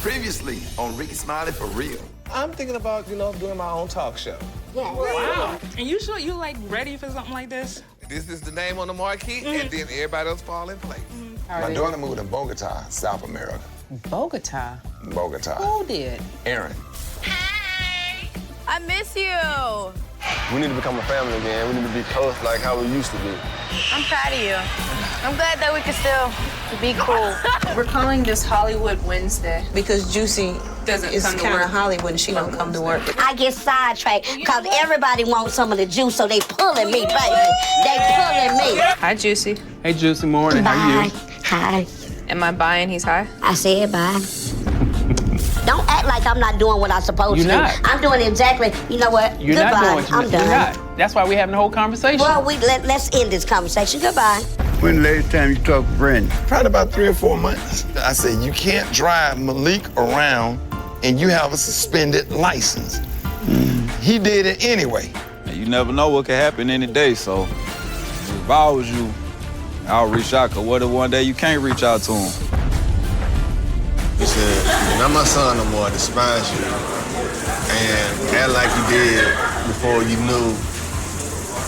Previously on Rickey Smiley For Real. I'm thinking about, doing my own talk show. Yeah. Wow. And you sure you ready for something like this? This is the name on the marquee, and then everybody else fall in place. My daughter moved to Bogota, South America. Bogota? Bogota. Who did? Aaron. Hey! I miss you. We need to become a family again. We need to be close like how we used to be. I'm proud of you. I'm glad that we can still be cool. We're calling this Hollywood Wednesday because Juicy is kind of Hollywood and she don't come to work. I get sidetracked because everybody wants some of the juice, so they pulling me, baby. They pulling me. Hi, Juicy. Hey, Juicy, morning. How are you? Hi. Am I buying he's high? I said bye. Don't act like I'm not doing what I'm supposed to do. You're not. I'm doing exactly, you know what? You're Goodbye. not doing I'm done. You're not. That's why we're having the whole conversation. Well, let's end this conversation. Goodbye. When the last time you talked to Brandon? Probably about 3 or 4 months. I said, you can't drive Malik around and you have a suspended license. He did it anyway. You never know what could happen any day, so if I was you, I'll reach out, because what if one day you can't reach out to him? He said, you're not my son no more, I despise you. And act like you did before you knew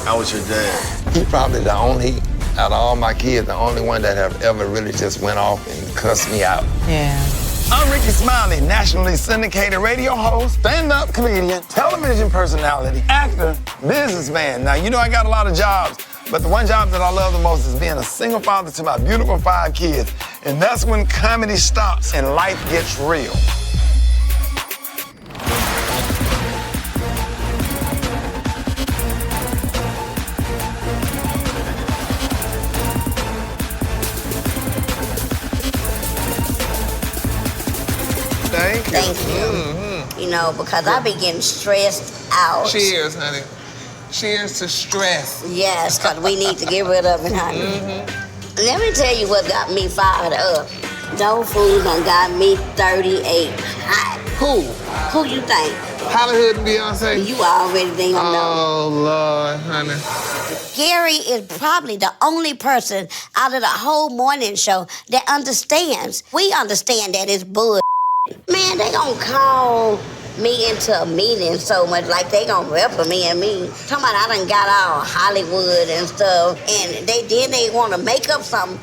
I was your dad. He probably the only, out of all my kids, the only one that have ever really just went off and cussed me out. Yeah. I'm Rickey Smiley, nationally syndicated radio host, stand-up comedian, television personality, actor, businessman. Now, I got a lot of jobs, but the one job that I love the most is being a single father to my beautiful 5 kids. And that's when comedy stops and life gets real. Thank you. Thank you. Because I be getting stressed out. Cheers, honey. Cheers to stress. Yes, because we need to get rid of it, honey. Let me tell you what got me fired up. Those fools done got me 38 hot. Who you think? Hollywood and Beyonce. You already think I know. Oh, Lord, honey. Gary is probably the only person out of the whole morning show that understands. We understand that it's bull. Man, they gonna call me into a meeting so much, like they gonna reprimand me. Talking about I done got all Hollywood and stuff, and they wanna make up something.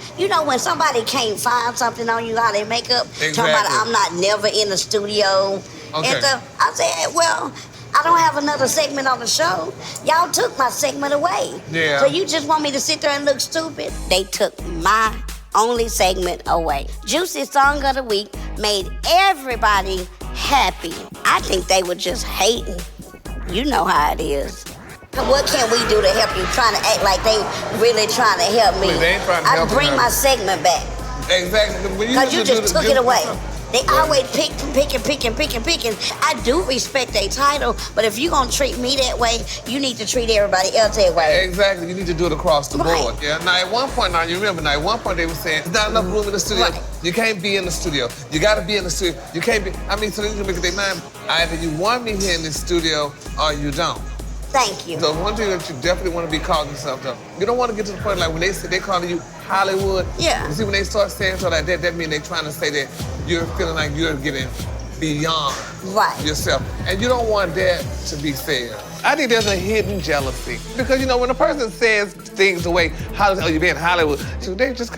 When somebody can't find something on you, how they make up. Exactly. Talking about I'm not never in the studio Okay. and stuff. I said, well, I don't have another segment on the show. Y'all took my segment away. Yeah. So you just want me to sit there and look stupid? They took my only segment away. Juicy Song of the Week made everybody happy. I think they were just hating. You know how it is. What can we do to help you? Trying to act like they really trying to help me. They ain't trying to help I bring you. my segment back. Exactly. Because you just took it away. They always picking. I do respect their title, but if you gonna treat me that way, you need to treat everybody else that way. Exactly. You need to do it across the board. Yeah. Now, at one point, they were saying, there's not enough room in the studio. Right. You can't be in the studio. You got to be in the studio. You can't be. So they need to make up their mind. Either you want me here in the studio or you don't. Thank you. So one thing that you definitely want to be cognizant of. You don't want to get to the point like when they say they calling you Hollywood. Yeah. You see, when they start saying stuff like that means they're trying to say that you're feeling like you're getting beyond yourself. And you don't want that to be said. I think there's a hidden jealousy. Because, when a person says things the way, you being Hollywood, so they just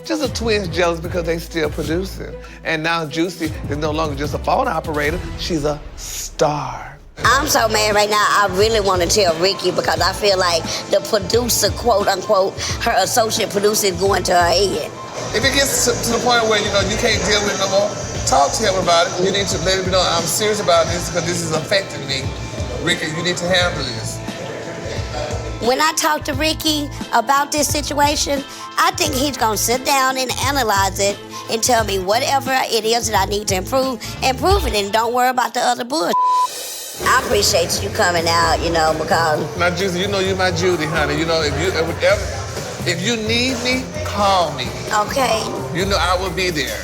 just a twinge jealous because they still producing. And now Juicy is no longer just a phone operator, she's a star. I'm so mad right now, I really want to tell Rickey because I feel like the producer, quote unquote, her associate producer is going to her head. If it gets to the point where, you can't deal with it no more, talk to him about it. You need to let him know I'm serious about this because this is affecting me. Rickey, you need to handle this. When I talk to Rickey about this situation, I think he's going to sit down and analyze it and tell me whatever it is that I need to improve it, and don't worry about the other bullshit. I appreciate you coming out, because... Now, Juicy, you're my Judy, honey. If you need me, call me. Okay. I will be there.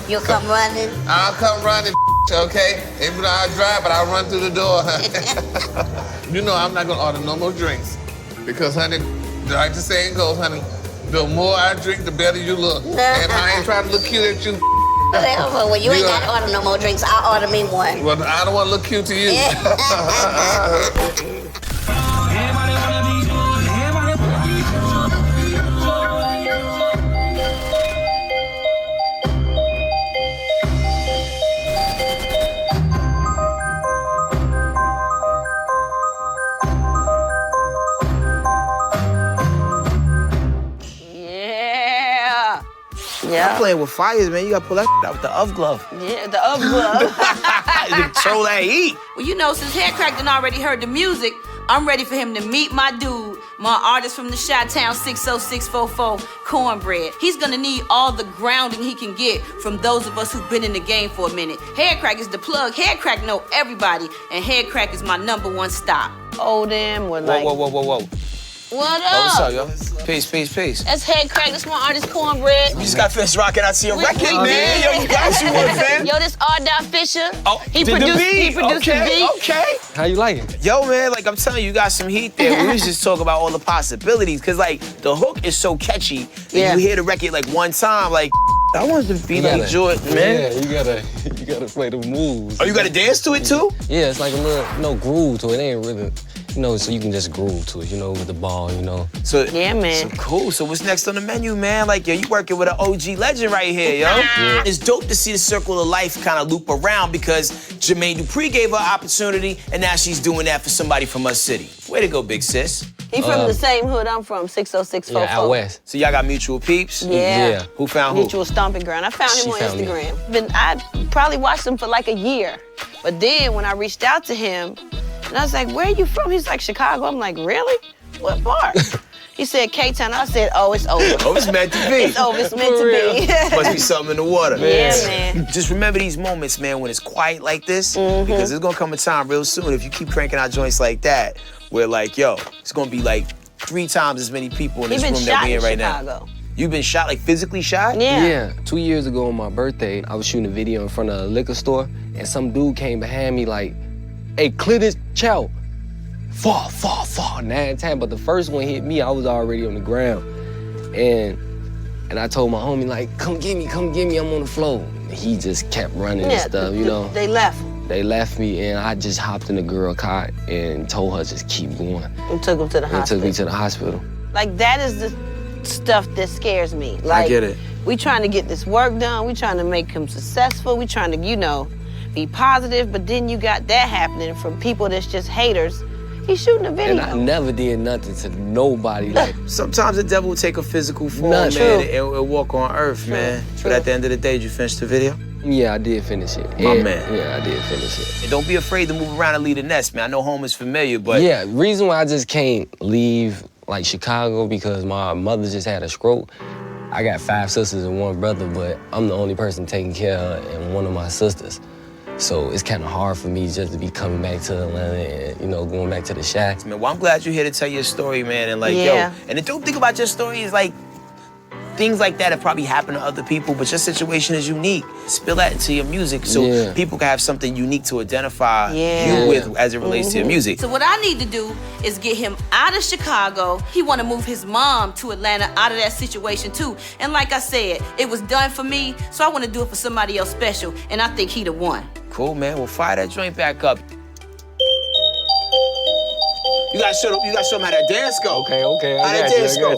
You'll come running? I'll come running, okay? Even though I drive, but I'll run through the door, honey. I'm not going to order no more drinks. Because, honey, like the saying goes, honey, the more I drink, the better you look. And I ain't trying to look cute at you. Well, you ain't got to order no more drinks. I'll order me one. Well, I don't want to look cute to you. Yeah. I'm playing with fires, man. You gotta pull that out with the UV glove. Yeah, the UV glove. Control that heat. Well, you know, since Headcrack done already heard the music, I'm ready for him to meet my dude, my artist from the Chi-Town 60644, Cornbread. He's gonna need all the grounding he can get from those of us who've been in the game for a minute. Headcrack is the plug. Headcrack know everybody, and Headcrack is my #1 stop. Oh, damn, what like... Whoa. What up? What's up, yo? Peace. That's Headcrack. That's my artist, Cornbread. You just got finished rocking out to your record, man. Yo, you guys, you one, fam. Yo, this R. Fisher. Oh, he produced the beat. Okay. How you like it? Yo, man, like I'm telling you, you got some heat there. We was just talking about all the possibilities, cause like the hook is so catchy. That you hear the record like one time, like I want to be like Jordan, man. Yeah, you gotta play the moves. Oh, you gotta dance to it too? Yeah, it's like a little, groove to it. It ain't really, so you can just groove to it, with the ball, So yeah, man. So cool. So what's next on the menu, man? Like, yo, you working with an OG legend right here, yo. Yeah. It's dope to see the circle of life kind of loop around because Jermaine Dupri gave her opportunity, and now she's doing that for somebody from her city. Way to go, big sis. He from the same hood I'm from, 60644. Yeah, out west. So y'all got mutual peeps? Yeah. Who found who? Mutual stomping ground. I found him on found me. Instagram. I probably watched him for like a year. But then when I reached out to him, and I was like, where are you from? He's like, Chicago. I'm like, really? What part? He said, K-Town. I said, oh, it's over. Oh, it's meant to be. It's over. It's meant to be. Must be something in the water. Yeah, man. Just remember these moments, man, when it's quiet like this, because there's gonna come a time real soon if you keep cranking out joints like that, where like, yo, it's gonna be like 3 times as many people in this room that we in right now. You've been shot, like physically shot? Yeah. 2 years ago on my birthday, I was shooting a video in front of a liquor store, and some dude came behind me like, hey, clear this chow. Fall, 9 times. But the first one hit me, I was already on the ground. And I told my homie, like, come get me, I'm on the floor. And he just kept running and stuff, They left. They left me, and I just hopped in the girl car and told her just keep going. And took him to the hospital. And took me to the hospital. Like, that is the stuff that scares me. Like, I get it. We trying to get this work done. We trying to make him successful. We trying to, be positive. But then you got that happening from people that's just haters. He's shooting a video. And I never did nothing to nobody. Like, sometimes the devil will take a physical form, Nah, man, and walk on earth, man. But at the end of the day, did you finish the video? Yeah, I did finish it. My man. Yeah, I did finish it. And don't be afraid to move around and leave the nest, man. I know home is familiar, but... Yeah, reason why I just can't leave, like, Chicago, because my mother just had a stroke. I got 5 sisters and 1 brother, but I'm the only person taking care of her and one of my sisters. So it's kind of hard for me just to be coming back to Atlanta and, going back to the shack. Man, well, I'm glad you're here to tell your story, man. And, like, yo, and the dope thing about your story is, like, things like that have probably happened to other people, but your situation is unique. Spill that into your music so people can have something unique to identify you with as it relates to your music. So what I need to do is get him out of Chicago. He want to move his mom to Atlanta out of that situation too. And like I said, it was done for me, so I want to do it for somebody else special, and I think he the one. Cool, man. Well, fire that joint back up. You gotta show them how that dance go. Okay. How that dance go.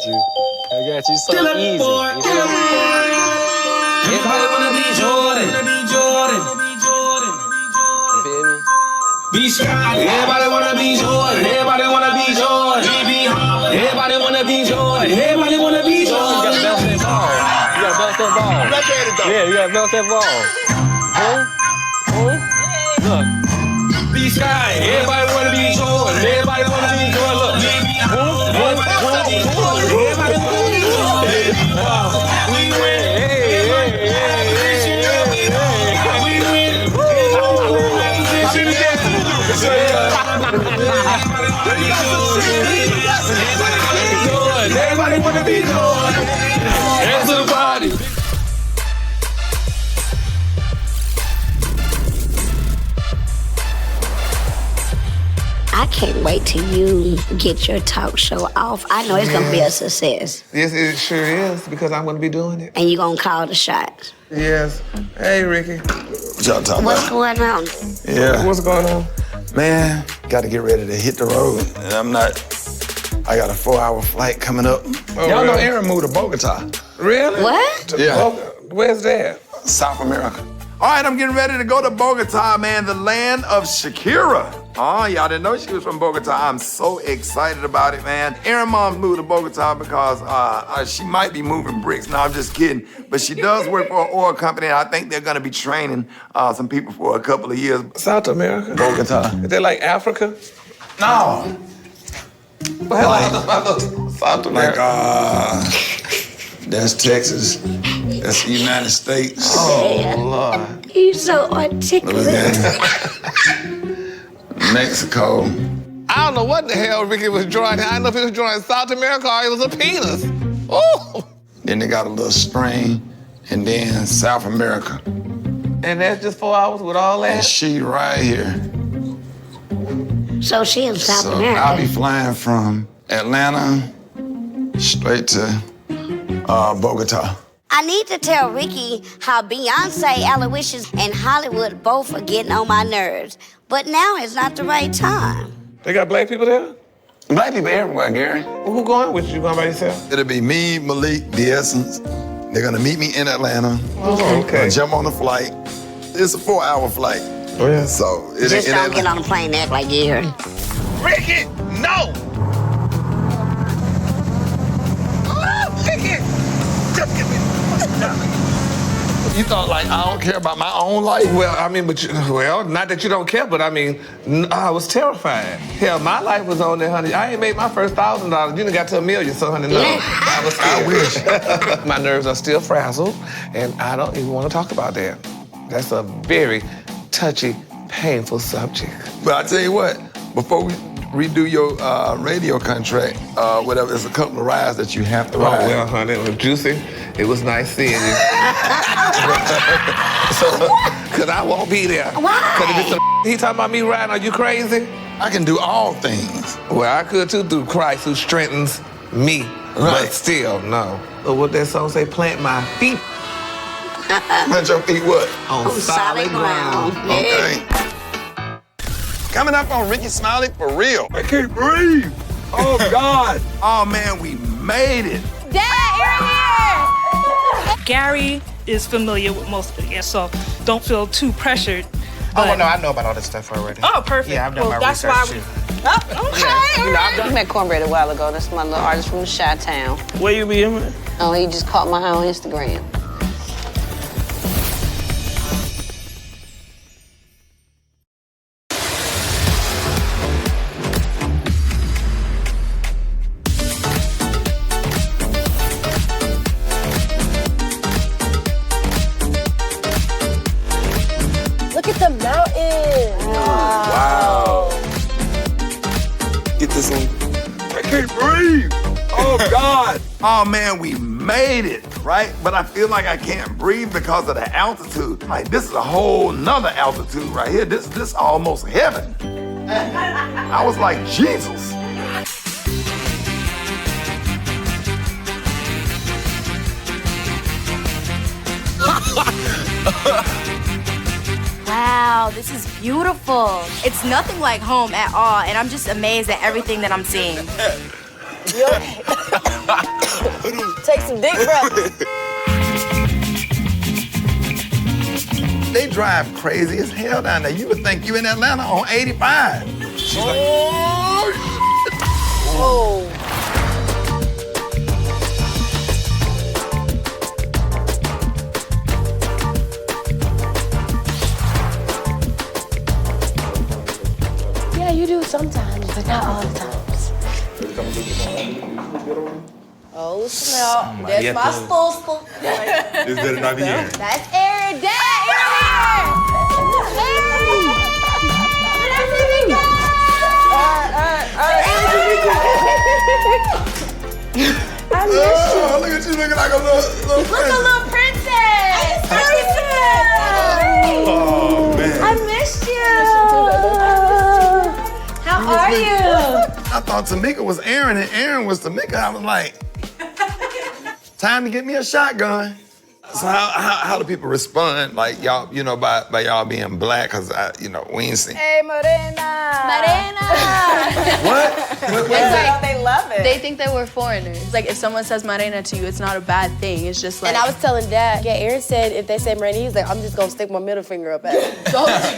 I got you. So easy. Everybody wanna be Jordan. You feel me? Be Sky. Everybody wanna be Jordan. Everybody wanna be Jordan. Everybody wanna be Jordan. Everybody wanna be Jordan. You gotta bounce that ball. Yeah, you gotta bounce that ball. Look. Be Sky. Everybody wanna be Jordan. Everybody wanna be Jordan. Look. Everybody wanna be Jordan. We win. We win. Everybody wanna be Jordan. Hands to the body. I can't wait till you get your talk show off. I know it's gonna be a success. Yes, it sure is, because I'm gonna be doing it. And you're gonna call the shots. Yes. Hey, Ricky. What y'all talking What's about? going on? Yeah. What's going on? Man, got to get ready to hit the road. And I got a 4-hour flight coming up. Y'all know Aaron moved to Bogota. Really? What? Yeah. Where's that? South America. All right, I'm getting ready to go to Bogota, man, the land of Shakira. Oh, y'all didn't know she was from Bogota. I'm so excited about it, man. Aaron mom moved to Bogota because she might be moving bricks. No, I'm just kidding. But she does work for an oil company, and I think they're gonna be training some people for a couple of years. South America? Bogota. Is that like Africa? No. South America. That's Texas. That's the United States. Oh, Lord. You're so articulate. Mexico. I don't know what the hell Ricky was drawing. I don't know if he was drawing South America or it was a penis. Oh! Then they got a little string, and then South America. And that's just 4 hours with all And that? she right here. So she in South So America. I'll be flying from Atlanta straight to Bogota. I need to tell Ricky how Beyonce, Aloysius, and Hollywood both are getting on my nerves. But now is not the right time. They got black people there? Black people everywhere, Gary. Well, who going with you? You going by yourself? It'll be me, Malik, The Essence. They're gonna meet me in Atlanta. Oh, okay. I'll jump on the flight. It's a 4-hour flight. Oh, yeah. So Just don't get on the plane and act like Gary. Ricky, no! Oh, Ricky! Just give me. You thought like I don't care about my own life? Well, I mean, not that you don't care, but I mean, I was terrified. Hell, my life was on there, honey. I ain't made my first $1,000. You done got to $1 million, so honey, no. I was scared. I wish. My nerves are still frazzled, and I don't even want to talk about that. That's a very touchy, painful subject. But I tell you what, before we redo your radio contract, whatever, there's a couple of rides that you have to ride. Oh, well, honey, it was juicy. It was nice seeing you. Because I won't be there. Why? Because if it's he talking about me riding, are you crazy? I can do all things. Well, I could too through Christ who strengthens me. Right. But still, no. So what that song say, plant my feet Plant your feet what? on solid ground. Okay. Coming up on Rickey Smiley for real. I can't breathe. Oh, God. Oh, man, we made it. Dad, you're here! Gary is familiar with most of it, so don't feel too pressured. Oh, well, no, I know about all this stuff already. Oh, perfect. Yeah, I've done my that's research, why too. Oh, okay. You know, I met Cornbread a while ago. That's my little artist from the Chi-Town. Where you be, man? Oh, he just caught my eye on Instagram. Look at the mountains. Wow. Get this one. I can't breathe. Oh, God. Oh, man, we made it, right? But I feel like I can't breathe because of the altitude. Like, this is a whole nother altitude right here. This almost heaven. I was like, Jesus. Wow, this is beautiful. It's nothing like home at all, and I'm just amazed at everything that I'm seeing. Take some deep breaths. They drive crazy as hell down there. You would think you in Atlanta on 85. She's like, Oh. Yeah, you do sometimes, but not all the times. Oh, smell. That's my spool. This better not be Aaron. That's Aaron. Dad, Aaron! I miss you. oh, look at you looking like a little Look, a little princess. Oh, man. I missed you. How are you? I thought Tamika was Aaron and Aaron was Tamika. I was like, time to get me a shotgun. So how do people respond, like y'all, you know, by y'all being black? Cause we ain't seen. Hey, Morena. What? They love it. They think that we're foreigners. Like if someone says Morena to you, it's not a bad thing. It's just like. And I was telling Dad, Aaron said if they say Morena, he's like, I'm just gonna stick my middle finger up at it.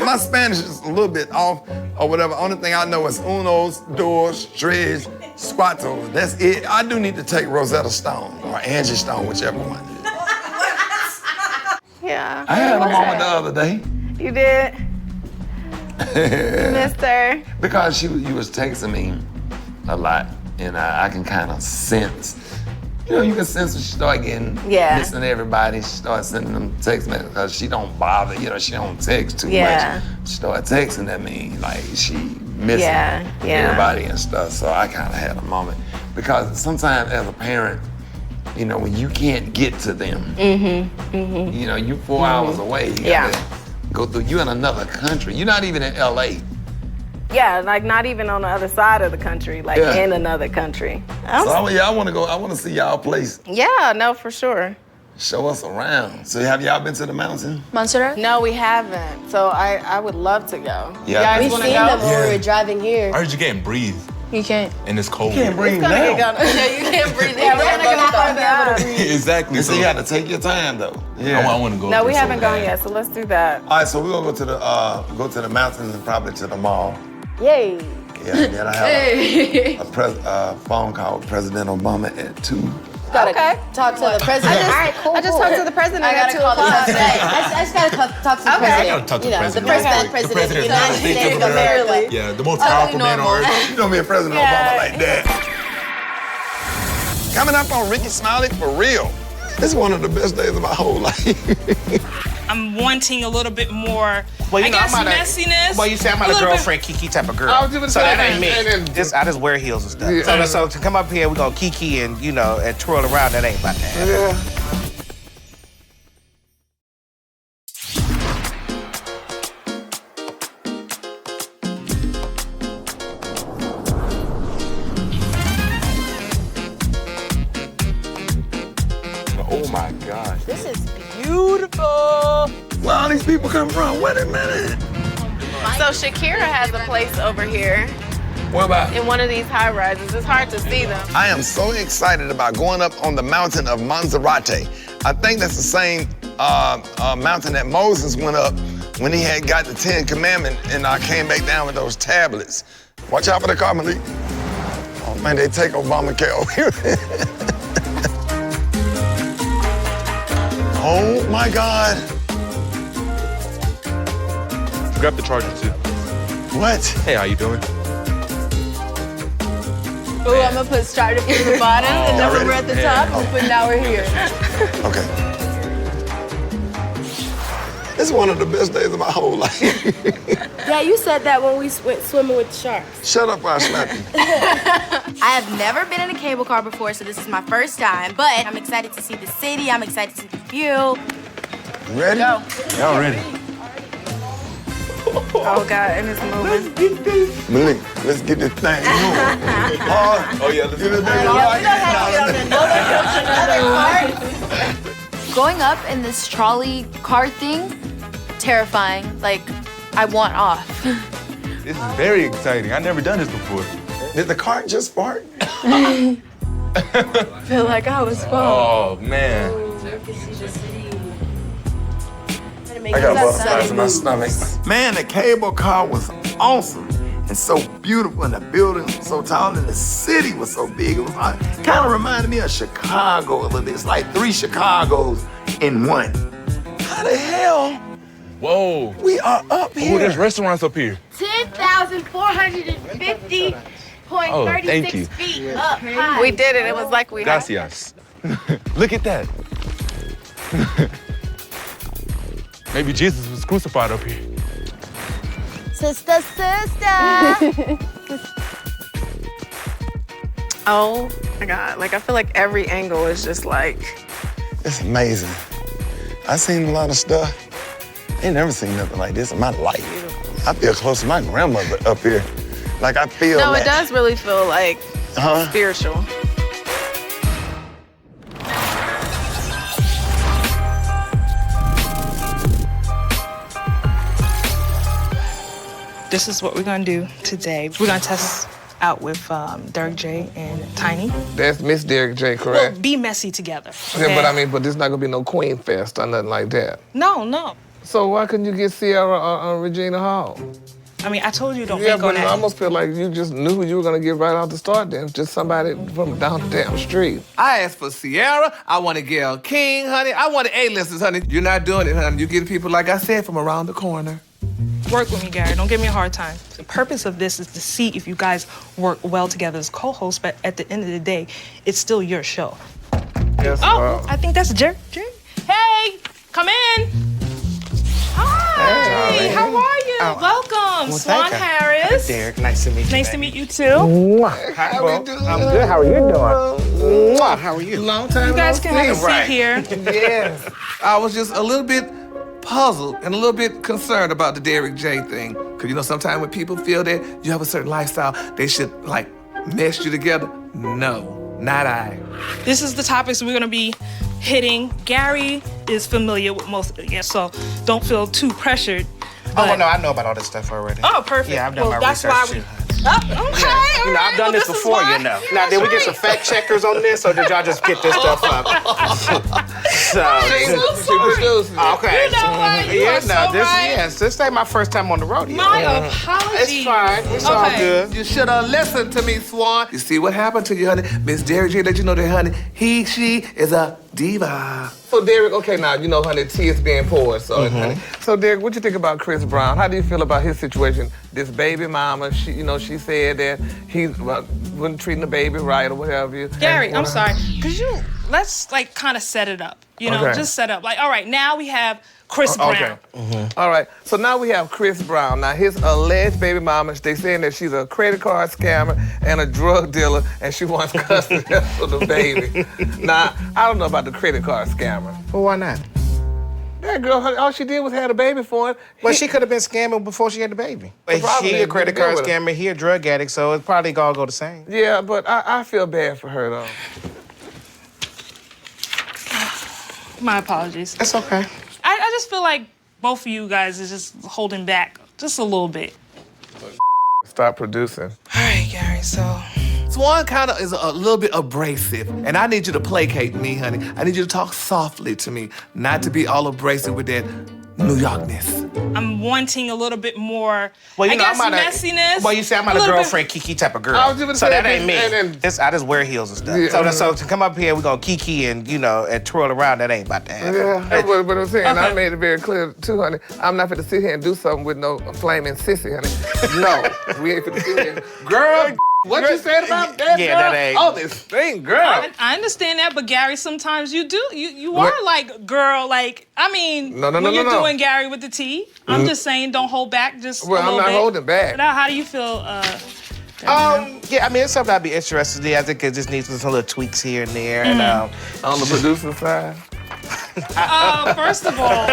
My Spanish is a little bit off or whatever. Only thing I know is unos, dos, tres, cuatro. That's it. I do need to take Rosetta Stone or Angie Stone, whichever one. Yeah. I had a moment the other day. You did? Mister. Because you was texting me a lot, and I can kind of sense. You can sense when she start getting missing everybody. She start sending them text messages because she don't bother. She don't text too much. She start texting that mean like she missing everybody and stuff. So I kind of had a moment because sometimes as a parent, when you can't get to them, you 4 hours away. You gotta go through. You in another country. You're not even in LA. Yeah, like not even on the other side of the country, like in another country. I want to go. I want to see y'all place. Yeah, no, for sure. Show us around. So have y'all been to the mountain? Montserrat? No, we haven't. So I would love to go. Yeah, you guys We've want seen to go? them when we were driving here. I heard you can't breathe. You can't. And it's cold. You can't breathe now. Yeah, you can't breathe. Yeah, we're gonna get out of there. Exactly. So you got to take your time though. Yeah. I want to go. No, we haven't gone yet, so let's do that. All right, so we're gonna go to the mountains and probably to the mall. Yay. Yeah, and then I have a phone call with President Obama at 2. Gotta talk to the president. All right, cool. I just talked to the president I at gotta 2 call o'clock. the president. I just gotta talk to the president. I gotta talk to the president. The president of the United States of America. Yeah, the most powerful man on earth. You know me and President Obama like that. Coming up on Rickey Smiley for real. This is one of the best days of my whole life. I'm wanting a little bit more, Well, I guess, messiness. Well, you say I'm not a girlfriend Kiki type of girl. I was just So that saying ain't me. I just wear heels and stuff. Yeah. So to come up here, we gonna Kiki and and twirl around. That ain't about that. Yeah. Oh my gosh. This is beautiful. Where all these people come from? Wait a minute. So Shakira has a place over here What about? in one of these high rises. It's hard to see them. I am so excited about going up on the mountain of Monserrate. I think that's the same mountain that Moses went up when he had got the 10 Commandments and came back down with those tablets. Watch out for the car, Malik. Oh man, they take Obamacare over here. Oh my God. Grab the charger too. What? Hey, how you doing? Ooh, I'm gonna put started from the bottom and then when we're at the top, but now we're here. Okay. This is one of the best days of my whole life. Yeah, you said that when we went swimming with the sharks. Shut up or I'll slap you. I have never been in a cable car before, so this is my first time. But I'm excited to see the city. I'm excited to see the view. Ready? Go. Y'all ready? Oh God, and it's moving. Malik, let's get this thing moving. Oh yeah, let's get this thing Yeah, going up in this trolley car thing, terrifying. Like, I want off. This is very exciting. I've never done this before. Did the cart just fart? Feel like I was falling. Oh man. I got butterflies in my stomach. Man, the cable car was awesome and so beautiful, and the building was so tall, and the city was so big. It was kind of reminded me of Chicago a little bit. It's like 3 Chicagos in one. How the hell? Whoa. We are up here. Oh, there's restaurants up here. 10,450.36 feet up high. We did it. It was like we had. Gracias. Look at that. Maybe Jesus was crucified up here. Sister. Oh my God, like I feel like every angle is just like. It's amazing. I've seen a lot of stuff. Ain't never seen nothing like this in my life. I feel close to my grandmother up here. Like I feel No, that. it does really feel like spiritual. This is what we're gonna do today. We're gonna test out with Derek J and Tiny. That's Miss Derek J, correct? We'll be messy together. Okay? Yeah, but this not gonna be no Queen Fest or nothing like that. No. So why couldn't you get Sierra or Regina Hall? I mean, I told you don't Yeah, think on but I that. almost feel like you just knew who you were gonna get right off the start then. Just somebody from down the damn street. I asked for Sierra. I wanted Gayle King, honey. I wanted A-listers, honey. You're not doing it, honey. You get people, like I said, from around the corner. Work with me, Gary. Don't give me a hard time. The purpose of this is to see if you guys work well together as co-hosts, but at the end of the day, it's still your show. Yes, Oh, I think that's Jerry. Hey, come in. Hi, Hey, how are you? Welcome, well, Swan thank you. Harris. Derek, nice to meet you. Nice to meet you too. How we doing? I'm good. How are you doing? How are you? Long time You guys no can have a see. seat here. Yes. I was just a little bit puzzled and a little bit concerned about the Derek J thing. Because, you know, sometimes when people feel that you have a certain lifestyle, they should, like, mesh you together. No, not I. This is the topics we're gonna be hitting. Gary is familiar with most of it, yeah, so don't feel too pressured. Oh, well, no, I know about all this stuff already. Oh, perfect. Yeah, I've done Well, my that's research why we- too. Oh, okay, all You know, right. I've done this is before, why- you know. Now, did we get some fact checkers on this, or did y'all just get this stuff up? She produced it. Okay. You know what? You Yeah, are so this, right. yes, this ain't my first time on the rodeo. My apologies. It's fine. It's all Okay. good. You should have listened to me, Swan. You see what happened to you, honey? Miss Derek J let you know that, honey, she is a diva. So, Derek, okay, now, you know, honey, tea is being poured, so, honey. So, Derek, what you think about Chris Brown? How do you feel about his situation? This baby mama, she said that he wasn't treating the baby right or whatever. Gary, I'm sorry. Let's like kind of set it up. You know, Okay. just set up. Like, all right, now we have Chris Brown. Okay. All right. So now we have Chris Brown. Now his alleged baby mama, they saying that she's a credit card scammer and a drug dealer, and she wants custody of the baby. Now I don't know about the credit card scammer. Well, why not? That girl, all she did was had a baby for him. Well, she could have been scamming before she had the baby. She a credit card scammer, he a drug addict, so it's probably gonna go the same. Yeah, but I feel bad for her though. My apologies. It's okay. I just feel like both of you guys is just holding back just a little bit. Stop producing. All right, Gary, so. Swan kind of is a little bit abrasive, and I need you to placate me, honey. I need you to talk softly to me, not to be all abrasive with that New Yorkness. I'm wanting a little bit more, Well, you I know, guess, I'm not messiness. Well, you see, I'm not a little bit- girlfriend Kiki type of girl. I was just gonna So say that that, ain't me. and I just wear heels and stuff. Yeah, So to come up here, we're gonna Kiki and, you know, and twirl around, that ain't about to happen. Yeah, that's what I'm saying. I Okay. made it very clear too, honey. I'm not finna sit here and do something with no flaming sissy, honey. No, we ain't finna sit here. Girl, what you said about that, Yeah, girl? that ain't- Oh, this thing, girl. I understand that, but Gary, sometimes you do. You What? are like, girl, like, I mean, No, when you're no. doing Gary with the T, I'm just saying don't hold back just Well, a I'm little not bit. holding back. Now, how do you feel? Yeah, I mean, it's something I'd be interested in. I think it just needs some little tweaks here and there. And On the producer side. First of all,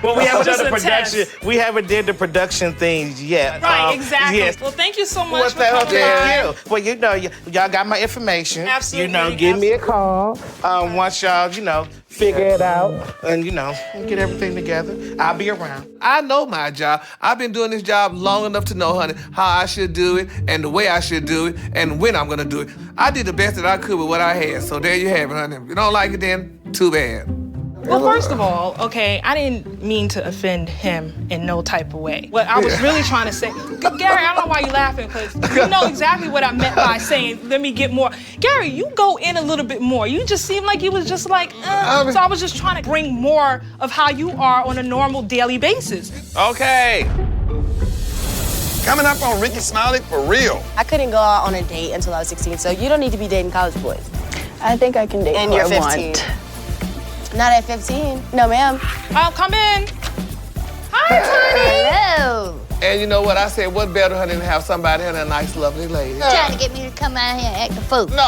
well, we haven't Just done the a production. test. We haven't did the production things yet. right, exactly. Yes. Well, thank you so much What's for that? coming by. Thank you. Well, you know, y'all got my information. Absolutely, You know, give me a call once y'all, you know, figure it out and, you know, get everything together. I'll be around. I know my job. I've been doing this job long enough to know, honey, how I should do it and the way I should do it and when I'm gonna do it. I did the best that I could with what I had. So there you have it, honey. If you don't like it, then too bad. Well, first of all, okay, I didn't mean to offend him in no type of way. What I was really trying to say, Gary, I don't know why you're laughing, because you know exactly what I meant by saying, let me get more. Gary, you go in a little bit more. You just seemed like you was just like, so I was just trying to bring more of how you are on a normal daily basis. Okay. Coming up on Rickey Smiley for real. I couldn't go out on a date until I was 16, so you don't need to be dating college boys. I think I can date And who you're I 15. want. Not at 15. No, ma'am. I'll come in. Hi, Tiny. Hello. And you know what? I said, what better, honey, than have somebody and a nice, lovely lady. Trying to get me to come out here and act a fool. No,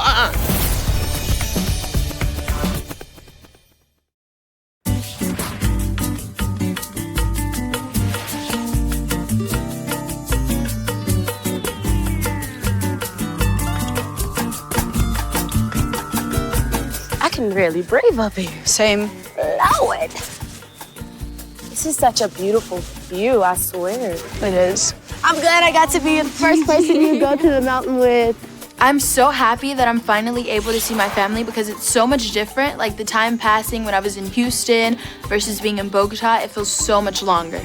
I can really breathe up here. Same. Lord. This is such a beautiful view, I swear. It is. I'm glad I got to be the first person you go to the mountain with. I'm so happy that I'm finally able to see my family because it's so much different. Like the time passing when I was in Houston versus being in Bogota, it feels so much longer.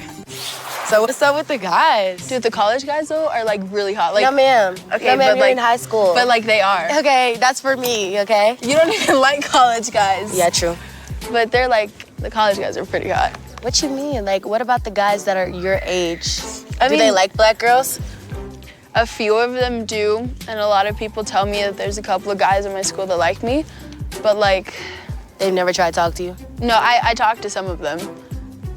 So what's up with the guys? Dude, the college guys though are like really hot. Like, no, ma'am. Okay, no, ma'am, but you're like in high school. But like they are. Okay, that's for me, okay? You don't even like college guys. Yeah, true. But they're like, the college guys are pretty hot. What you mean? Like, what about the guys that are your age? I Do mean, they like black girls? A few of them do, and a lot of people tell me that there's a couple of guys in my school that like me, but like... They've never tried to talk to you? No, I talked to some of them,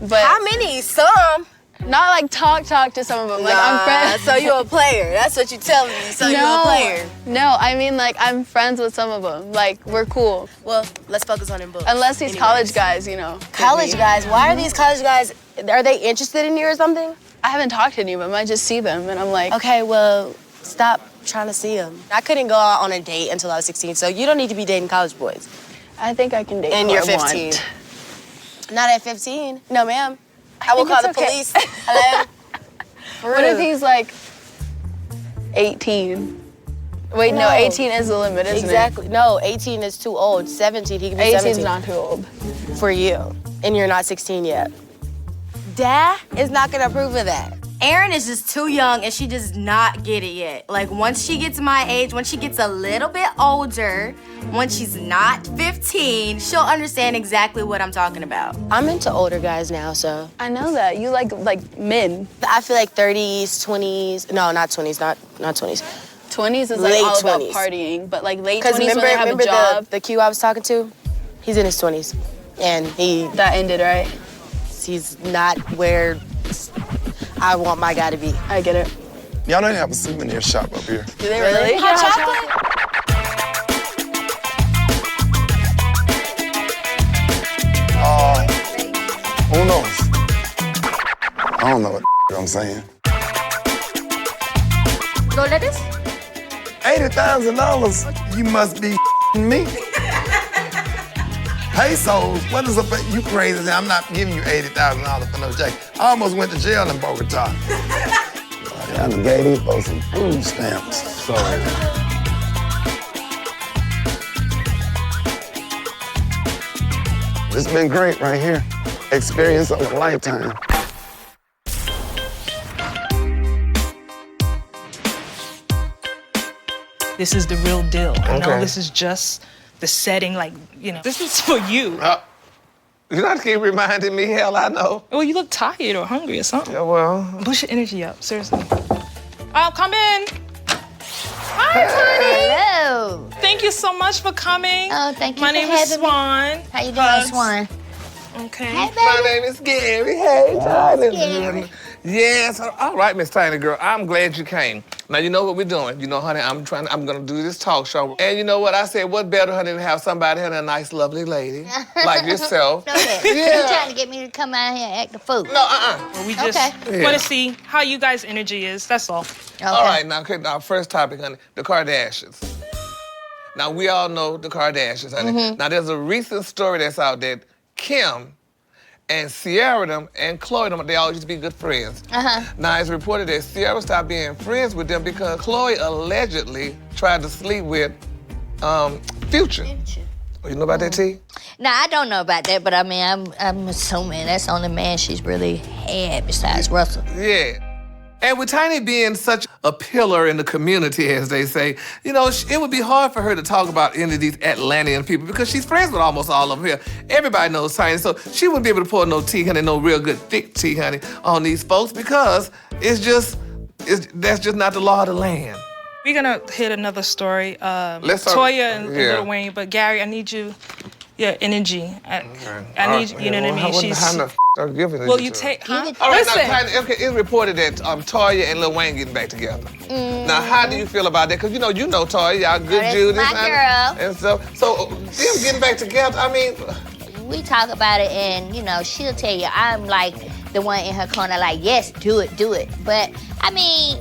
but... How many? Some? Not like talk to some of them, like I'm friends. So you're a player, that's what you're telling me, so you're a player. No, I mean like I'm friends with some of them, like we're cool. Well, let's focus on them books. Unless these college guys, you know. College guys, why are these college guys, are they interested in you or something? I haven't talked to any of them, I just see them and I'm like... Okay, well, stop trying to see them. I couldn't go out on a date until I was 16, so you don't need to be dating college boys. I think I can date And who you're I 15. want. Not at 15. No, ma'am. I will think call the it's okay. police. Hello? What if he's like 18? Wait, no, 18 is the limit, isn't Exactly. No, 18 is too old. 17, he can be 18 17. is not too old. For you. And you're not 16 yet. Dad is not gonna approve of that. Erin is just too young and she does not get it yet. Like once she gets my age, once she gets a little bit older, once she's not 15, she'll understand exactly what I'm talking about. I'm into older guys now, so. I know that. You like men. I feel like 30s, 20s. No, not 20s, not 20s. 20s is like Late all 20s. about partying, but like late 20s Because when they have a job. the Q I was talking to? He's in his 20s. And That ended, right? He's not where I want my guy to be. I get it. Y'all don't have a souvenir shop up here. Do they really? Hot chocolate? Who knows? I don't know what I'm saying. Go lettuce? $80,000? You must be me. Pesos? What is up? You crazy? I'm not giving you $80,000 for no jacket. I almost went to jail in Bogota. I done gave these folks some food stamps. Sorry. It's been great right here. Experience of a lifetime. This is the real deal. You know, Okay. this is just the setting, like, you know, this is for you. You not keep reminding me, hell, I know. Well, you look tired or hungry or something. Yeah, well. Push your energy up, seriously. I'll come in. Hi, Tiny. Hello. Thank you so much for coming. Oh, thank you My for name is having me. Swan. How you doing, Hugs. Swan? Okay. Hey, baby. My name is Gary. Hey, Tiny. Gary. Yes. All right, Miss Tiny Girl. I'm glad you came. Now you know what we're doing. You know, honey, I'm gonna do this talk show. And you know what? I said, what better, honey, than have somebody, honey, a nice, lovely lady like yourself. Know that. Yeah. You trying to get me to come out here and act the fool? No, Well, we just Okay. want to see how you guys' energy is. That's all. All right, now, okay, now, first topic, honey, the Kardashians. Now, we all know the Kardashians, honey. Mhm. Now, there's a recent story that's out that Kim and Sierra them and Chloe them, they all used to be good friends. Now, it's reported that Sierra stopped being friends with them because Chloe allegedly tried to sleep with Future. You know about that, T? Now, I don't know about that, but I mean, I'm assuming that's the only man she's really had besides Russell. Yeah. And with Tiny being such a pillar in the community, as they say, you know, it would be hard for her to talk about any of these Atlantean people because she's friends with almost all of them here. Everybody knows Tiny, so she wouldn't be able to pour no tea, honey, no real good thick tea, honey, on these folks because that's just not the law of the land. We're gonna hit another story. Let's talk- Toya and yeah. Lil Wayne, but Gary, I need you, your energy. I need, you know what I mean? How the f*** are you giving it Well, to you her? take, huh? All right, Listen. now, Tiny, okay, it's reported that Toya and Lil Wayne getting back together. Now, how do you feel about that? Because you know Toya, y'all good That's Judas. my honey. girl. And so them getting back together, I mean, We talk about it, and, you know, she'll tell you I'm like the one in her corner, like, yes, do it. But, I mean,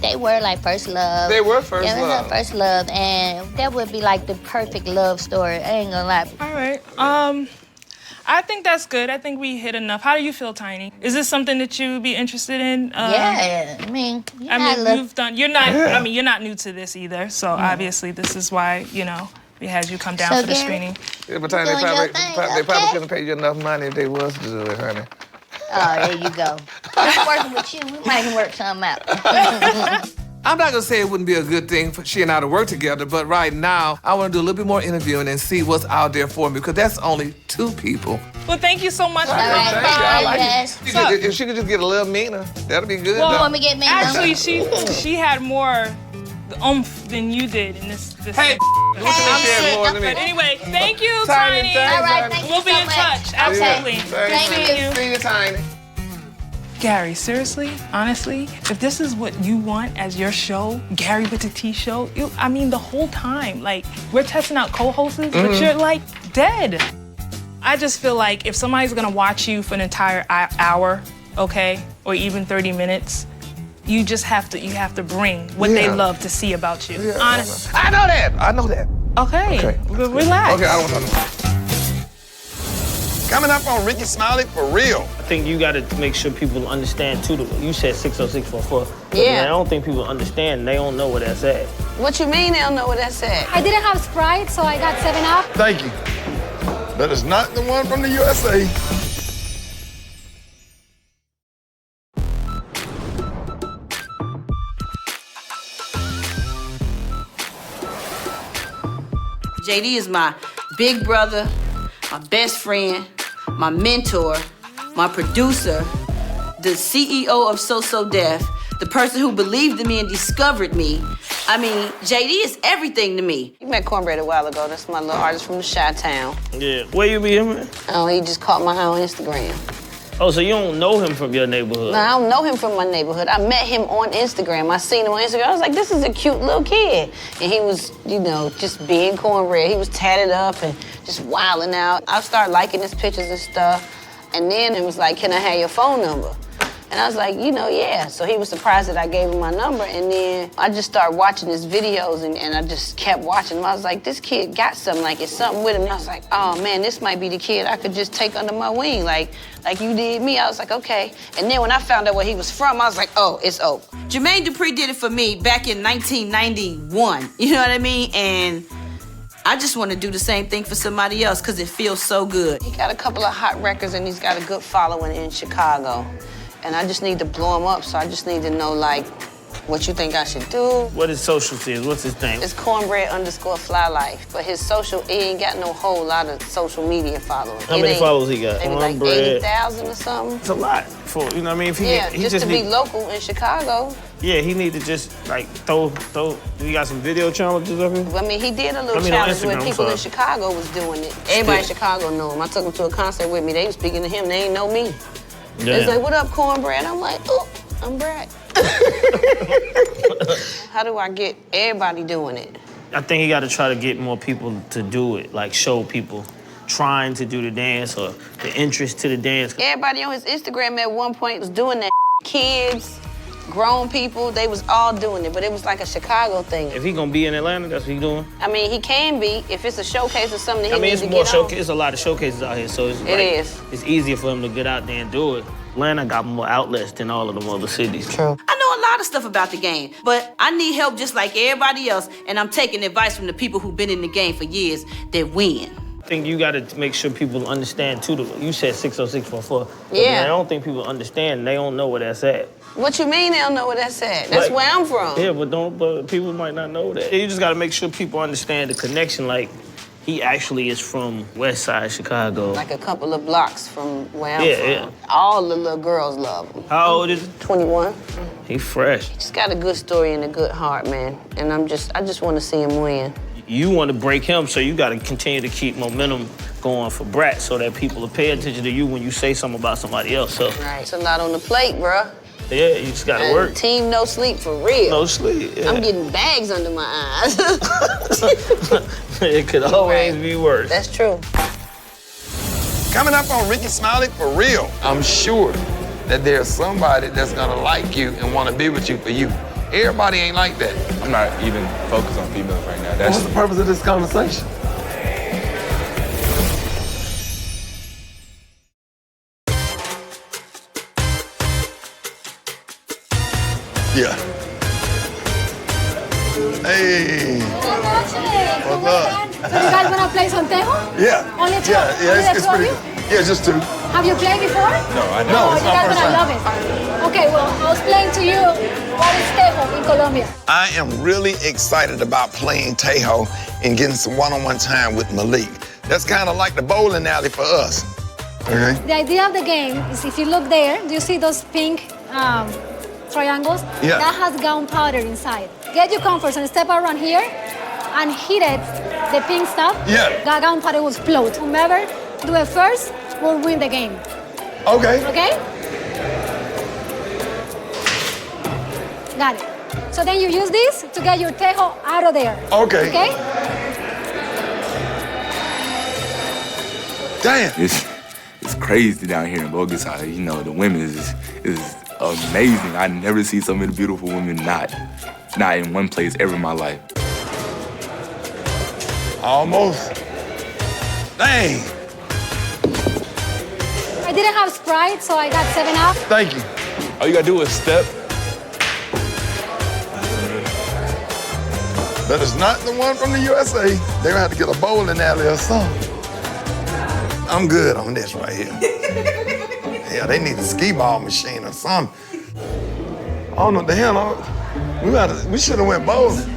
they were like first love. They were first yeah, love. Her first love, and that would be like the perfect love story. I ain't gonna lie. All right. I think that's good. I think we hit enough. How do you feel, Tiny? Is this something that you would be interested in? Yeah, I mean, you've done. You're not. I mean, you're not new to this either. So obviously, this is why we had you come down for the screening. Yeah, but Tiny, they probably couldn't pay you enough money if they was to do it, honey. Oh, there you go. I'm working with you. We might can work something out. I'm not gonna say it wouldn't be a good thing for she and I to work together, but right now, I wanna do a little bit more interviewing and see what's out there for me, because that's only 2 people. Well, thank you so much for coming Thank you. I like Yes. it. If she could just get a little meaner, that'll be good. Well, want me to get meaner? Actually, she had more oomph than you did in this. Hey, I'm sick. But anyway, thank you, Tiny. All right, thank you We'll be so in much. touch. Absolutely. Thank you. See you, Tiny. Gary, seriously, honestly, if this is what you want as your show, Gary with the T show, the whole time, like, we're testing out co-hosts, but you're like dead. I just feel like if somebody's gonna watch you for an entire hour, okay, or even 30 minutes, you have to bring what they love to see about you. Yeah, Honestly. I know that. Okay. Relax. Okay, I don't want to. Coming up on Rickey Smiley for real. I think you got to make sure people understand too. You said 60644. Yeah. I don't think people understand. They don't know where that's at. What you mean they don't know what that's at? I didn't have Sprite, so I got 7-Up. Thank you. That is not the one from the USA. JD is my big brother, my best friend, my mentor, my producer, the CEO of So Def, the person who believed in me and discovered me. I mean, JD is everything to me. You met Cornbread a while ago. That's my little artist from the Chi-Town. Yeah. Where you be him at? Oh, he just caught my eye on Instagram. Oh, so you don't know him from your neighborhood? No, I don't know him from my neighborhood. I met him on Instagram. I seen him on Instagram. I was like, this is a cute little kid. And he was, just being Cornbread. He was tatted up and just wilding out. I started liking his pictures and stuff. And then it was like, can I have your phone number? And I was like, yeah. So he was surprised that I gave him my number. And then I just started watching his videos and I just kept watching him. I was like, this kid got something, like it's something with him. And I was like, oh man, this might be the kid I could just take under my wing, like you did me. I was like, okay. And then when I found out where he was from, I was like, oh, it's Oak. Jermaine Dupri did it for me back in 1991. You know what I mean? And I just want to do the same thing for somebody else because it feels so good. He got a couple of hot records and he's got a good following in Chicago. And I just need to blow him up, so I just need to know, what you think I should do. What his social is? What's his name? It's Cornbread_FlyLife. But his social, he ain't got no whole lot of social media followers. How many followers he got? Maybe like 80,000 or something. It's a lot for, you know what I mean? If he just to be local in Chicago. Yeah, he need to just throw. We got some video challenges up here. I mean, he did a little challenge where people in Chicago was doing it. Everybody in Chicago know him. I took him to a concert with me. They was speaking to him. They ain't know me. They was like, what up, Cornbread? I'm like, oh, I'm Brad. How do I get everybody doing it? I think he got to try to get more people to do it, show people trying to do the dance or the interest to the dance. Everybody on his Instagram at one point was doing that. Kids, grown people, they was all doing it, but it was like a Chicago thing. If he gonna be in Atlanta, that's what he doing. I mean, he can be if it's a showcase or something that he needs to it's get on. It's a lot of showcases out here, so it's easier for him to get out there and do it. Atlanta got more outlets than all of them other cities. True. I know a lot of stuff about the game, but I need help just like everybody else, and I'm taking advice from the people who've been in the game for years that win. I think you got to make sure people understand too. You said 60644. Yeah. I don't think people understand. They don't know where that's at. What you mean they don't know where that's at? That's where I'm from. Yeah, but people might not know that. You just got to make sure people understand the connection. He actually is from West Side Chicago. Like a couple of blocks from where I'm from. Yeah. All the little girls love him. How old is he? 21. He fresh. He's got a good story and a good heart, man. And I just want to see him win. You want to break him, so you got to continue to keep momentum going for Brat so that people will pay attention to you when you say something about somebody else. So. Right. It's a lot on the plate, bruh. Yeah, you just gotta work. Team no sleep for real. No sleep, yeah. I'm getting bags under my eyes. It could always be worse. That's true. Coming up on Rickey Smiley for real. I'm sure that there's somebody that's gonna like you and wanna be with you for you. Everybody ain't like that. I'm not even focused on females right now. What's the purpose of this conversation? Yeah. Hey. What's up? So you guys wanna play some Tejo? Yeah. Only two? Yeah, Only the it's two of pretty. you? Yeah, just two. Have you played before? No, I No, know. you guys gonna love it. Okay, well, I'll explain to you what is Tejo in Colombia. I am really excited about playing Tejo and getting some one-on-one time with Malik. That's kind of like the bowling alley for us. Okay. The idea of the game is if you look there, do you see those pink triangles? Yeah. That has gunpowder inside. Get your comforts and step around here and hit it, the pink stuff. Yeah. That gunpowder will explode. Whomever do it first will win the game. Okay. Okay? Got it. So then you use this to get your Tejo out of there. Okay. Okay? Damn. It's crazy down here in Bogota. You know, the women is amazing. I never see so many beautiful women not in one place ever in my life. Almost. Dang. I didn't have Sprite, so I got 7-Up. Thank you. All you gotta do is step. But it's not the one from the USA. They're gonna have to get a bowling alley or something. I'm good on this right here. Yeah, they need a skee ball machine or something. I don't know what the hell. We should have went bowling.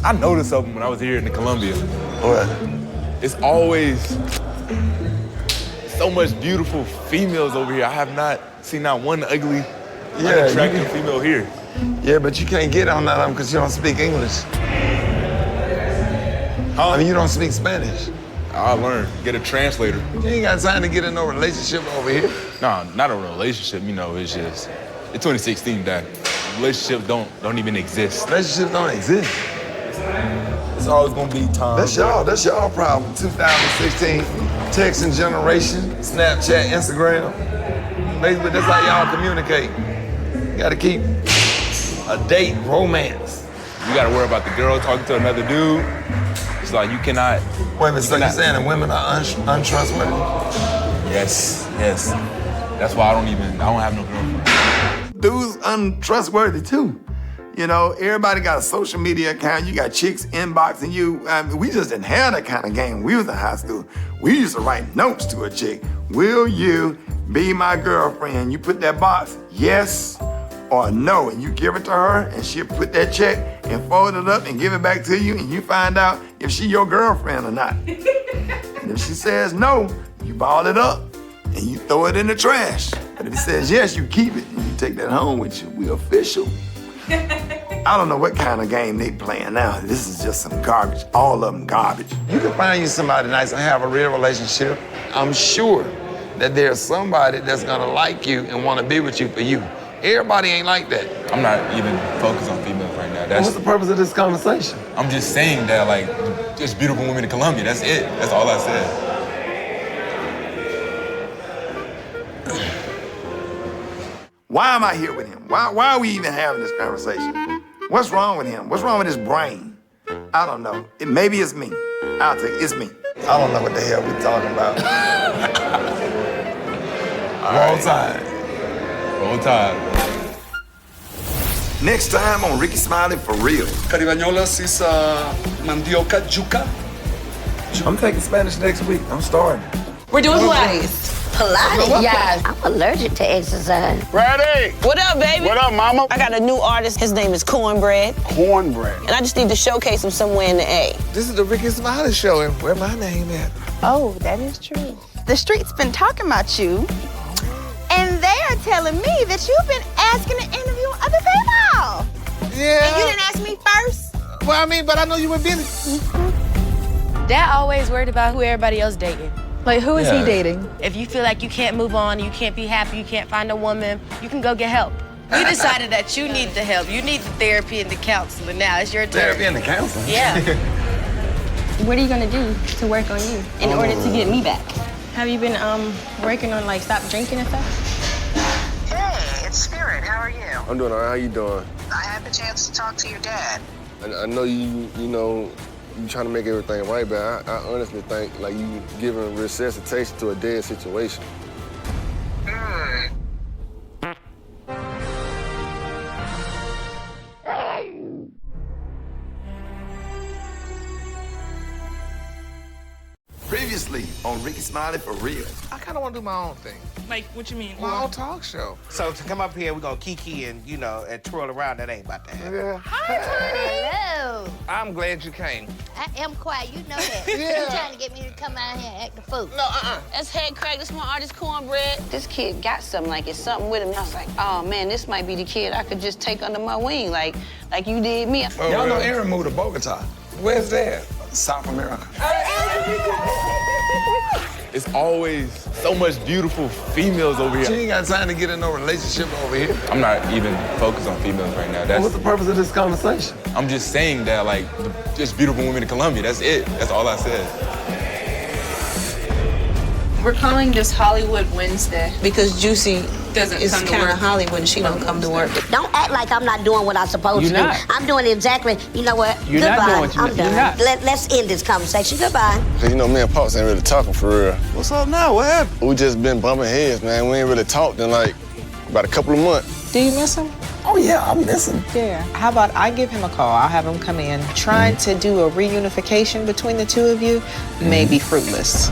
I noticed something when I was here in Colombia. What? It's always so much beautiful females over here. I have not seen not one ugly, unattractive female here. Yeah, but you can't get on that of them because you don't speak English. I mean, you don't speak Spanish. I'll learn. Get a translator. You ain't got time to get in no relationship over here. No, not a relationship. You know, it's 2016, Dad. Relationships don't even exist. Relationships don't exist. It's always gonna be time. That's y'all problem. 2016, texting generation, Snapchat, Instagram. Basically, that's how y'all communicate. You gotta keep a date, romance. You gotta worry about the girl talking to another dude. It's like you cannot. Wait a minute, so you're saying that women are untrustworthy? Yes. That's why I don't have no girlfriend. Dudes untrustworthy too. You know, everybody got a social media account. You got chicks inboxing you. I mean, we just didn't have that kind of game. We was in high school. We used to write notes to a chick. Will you be my girlfriend? You put that box, yes or no, and you give it to her, and she'll put that check and fold it up and give it back to you, and you find out if she your girlfriend or not. And if she says no, you ball it up and you throw it in the trash. But if it says yes, you keep it and you take that home with you. We official. I don't know what kind of game they playing now. This is just some garbage. All of them garbage. You can find you somebody nice and have a real relationship. I'm sure that there's somebody that's gonna like you and wanna be with you for you. Everybody ain't like that. I'm not even focused on females right now. What's the purpose of this conversation? I'm just saying that, like, just beautiful women in Colombia. That's it. That's all I said. Why am I here with him? Why are we even having this conversation? What's wrong with him? What's wrong with his brain? I don't know. Maybe it's me. I'll take it. It's me. I don't know what the hell we're talking about. Roll Tide. Roll Tide. Next time on Rickey Smiley For Real. Caribañolas is mandioca, yuca. I'm taking Spanish next week. I'm starting. We're doing Pilates. Pilates? Yes. I'm allergic to exercise. Ready? What up, baby? What up, mama? I got a new artist. His name is Cornbread. Cornbread. And I just need to showcase him somewhere in the A. This is the Rickey Smiley Show, and where my name at? Oh, that is true. The street's been talking about you, and they are telling me that you've been asking to interview other people. Yeah. And you didn't ask me first? Well, I mean, but I know you were busy. Dad always worried about who everybody else dating. Like, who is he dating? If you feel like you can't move on, you can't be happy, you can't find a woman, you can go get help. We decided that you need the help. You need the therapy and the counseling. Now it's your turn. Therapy and the counseling? Yeah. What are you gonna do to work on you in order to get me back? Have you been working on like stop drinking and stuff? Hey, it's Spirit. How are you? I'm doing all right. How you doing? I had the chance to talk to your dad. I know you trying to make everything right, but I honestly think like you giving resuscitation to a dead situation. Previously on Rickey Smiley for Real. I kind of want to do my own thing. Like, what you mean? My own talk show. So to come up here, we're gonna kiki and, you know, and twirl around, that ain't about to happen. Yeah. Hello. I'm glad you came. I am quiet, you know that. Yeah. You trying to get me to come out here and act the fool. No, That's Head Crack, this my artist Cornbread. This kid got something, like it's something with him. And I was like, oh man, this might be the kid I could just take under my wing, like you did me. Oh, y'all know Aaron moved to Bogota. Where's that? South America. It's always so much beautiful females over here. She ain't got time to get in no relationship over here. I'm not even focused on females right now. What's the purpose of this conversation? I'm just saying that, like, just beautiful women in Colombia. That's it. That's all I said. We're calling this Hollywood Wednesday because Juicy doesn't is come to kind of work. Hollywood and she don't come to work. Don't act like I'm not doing what I'm supposed You're to do. not. I'm doing exactly, you know what? You're Goodbye. not doing what I'm you're done. not. Let's end this conversation. Goodbye. Cause you know, me and Pops ain't really talking for real. What's up now? What happened? We just been bumping heads, man. We ain't really talked in like about a couple of months. Do you miss him? Oh yeah, I miss him. Yeah. How about I give him a call? I'll have him come in. Trying to do a reunification between the two of you may be fruitless.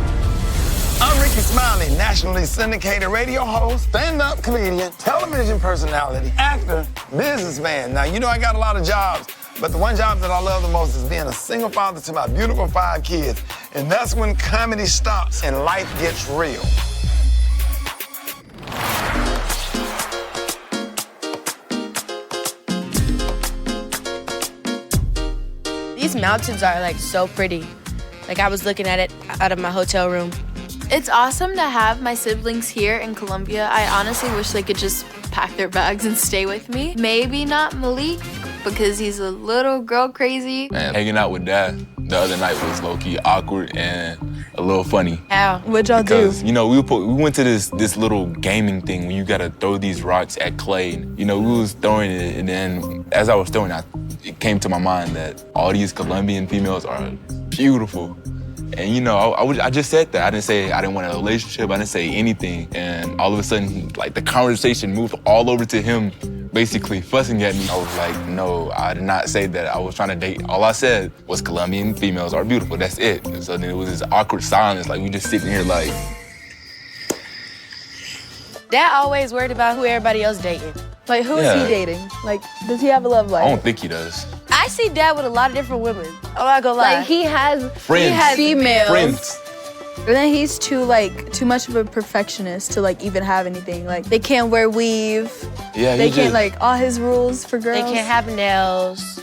I'm Rickey Smiley, nationally syndicated radio host, stand-up comedian, television personality, actor, businessman. Now, you know I got a lot of jobs, but the one job that I love the most is being a single father to my beautiful 5 kids. And that's when comedy stops and life gets real. These mountains are like so pretty. Like I was looking at it out of my hotel room. It's awesome to have my siblings here in Colombia. I honestly wish they could just pack their bags and stay with me. Maybe not Malik, because he's a little girl crazy. Man, hanging out with Dad the other night was low-key awkward and a little funny. How? What'd y'all do? Because, you know, we went to this little gaming thing where you gotta throw these rocks at clay. You know, we was throwing it, and then as I was throwing it, it came to my mind that all these Colombian females are beautiful. And you know, I just said that. I didn't say I didn't want a relationship. I didn't say anything. And all of a sudden, like the conversation moved all over to him basically fussing at me. I was like, no, I did not say that. I was trying to date. All I said was Colombian females are beautiful. That's it. And so then it was this awkward silence. Like we just sitting here like. Dad always worried about who everybody else dating. Like, who is Yeah. he dating? Like, does he have a love life? I don't think he does. I see Dad with a lot of different women. I'm not gonna lie. Like, he has Friends. females. Friends. And then he's too much of a perfectionist to like even have anything. Like, they can't wear weave. Yeah, They he can't just- like all his rules for girls. They can't have nails.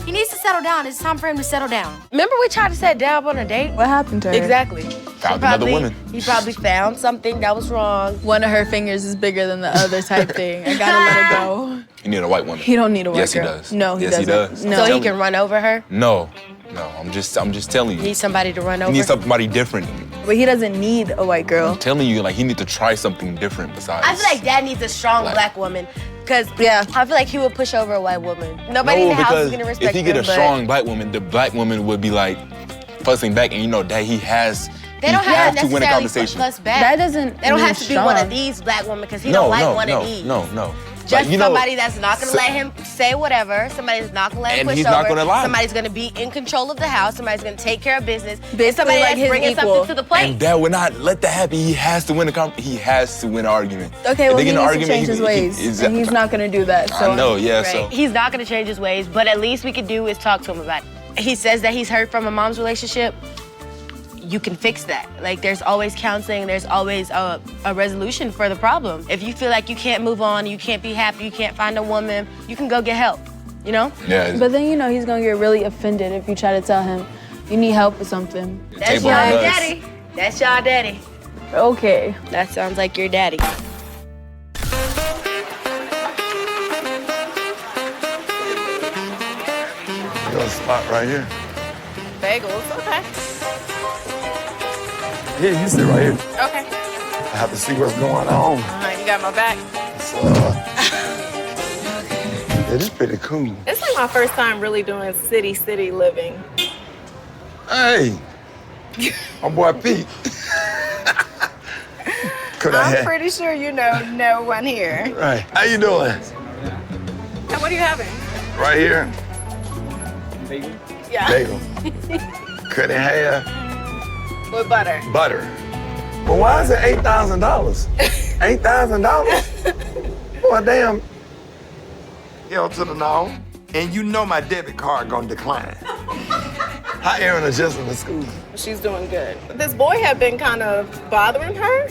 He needs to settle down. It's time for him to settle down. Remember we tried to set Dad up on a date? What happened to her? Exactly. Found another woman. He probably found something that was wrong. One of her fingers is bigger than the other type thing. I gotta let her go. You need a white woman. He don't need a white Yes, girl. he does. No, he yes, doesn't. He does. No. So he Telling can run over her? you. No, I'm just telling He you. needs somebody to run He over? needs somebody different. But he doesn't need a white girl. I'm telling you, like he needs to try something different besides. I feel like Dad needs a strong Like- black woman. Cause I feel like he would push over a white woman. Nobody in no, the house is because gonna respect if he get him, a but strong black woman, the black woman would be like fussing back, and you know that he has. they don't he have has to to win a necessarily conversation. fuss back. That doesn't They don't mean have to be one of strong. these black women because he don't like one of these. No. Just Like, you know, somebody that's not gonna so- let him say whatever. Somebody's not gonna let him And push he's over. not gonna lie. Somebody's gonna be in control of the house. Somebody's gonna take care of business. Basically Somebody like that's his bringing equal. something to the plate. And Dad would not let that happen. He has to win he has to win an argument. Okay, If well, they he get needs in an to change his ways. And he's not gonna do that. So I know, yeah. Right. So He's not gonna change his ways, but at least we could do is talk to him about it. He says that he's hurt from a mom's relationship. You can fix that. Like, there's always counseling, there's always a resolution for the problem. If you feel like you can't move on, you can't be happy, you can't find a woman, you can go get help, you know? yeah. But then, you know, he's gonna get really offended if you try to tell him you need help with something. That's Table y'all manners. daddy. That's y'all daddy. Okay. That sounds like your daddy. Got a spot right here. Bagels, okay. Yeah, you sit right here. Okay. I have to see what's going on. You got my back. It is pretty cool. It's like my first time really doing city living. Hey, my boy Pete. Could I I'm have? pretty sure you know no one here. Right. How you doing? And what are you having? Right here. Yeah. Bagel. Could I have? With butter. Butter. Well, why is it $8,000? $8,000? Well, damn. Yo to the no. And you know my debit card gonna decline. How Erin adjusting to school? She's doing good. This boy had been kind of bothering her.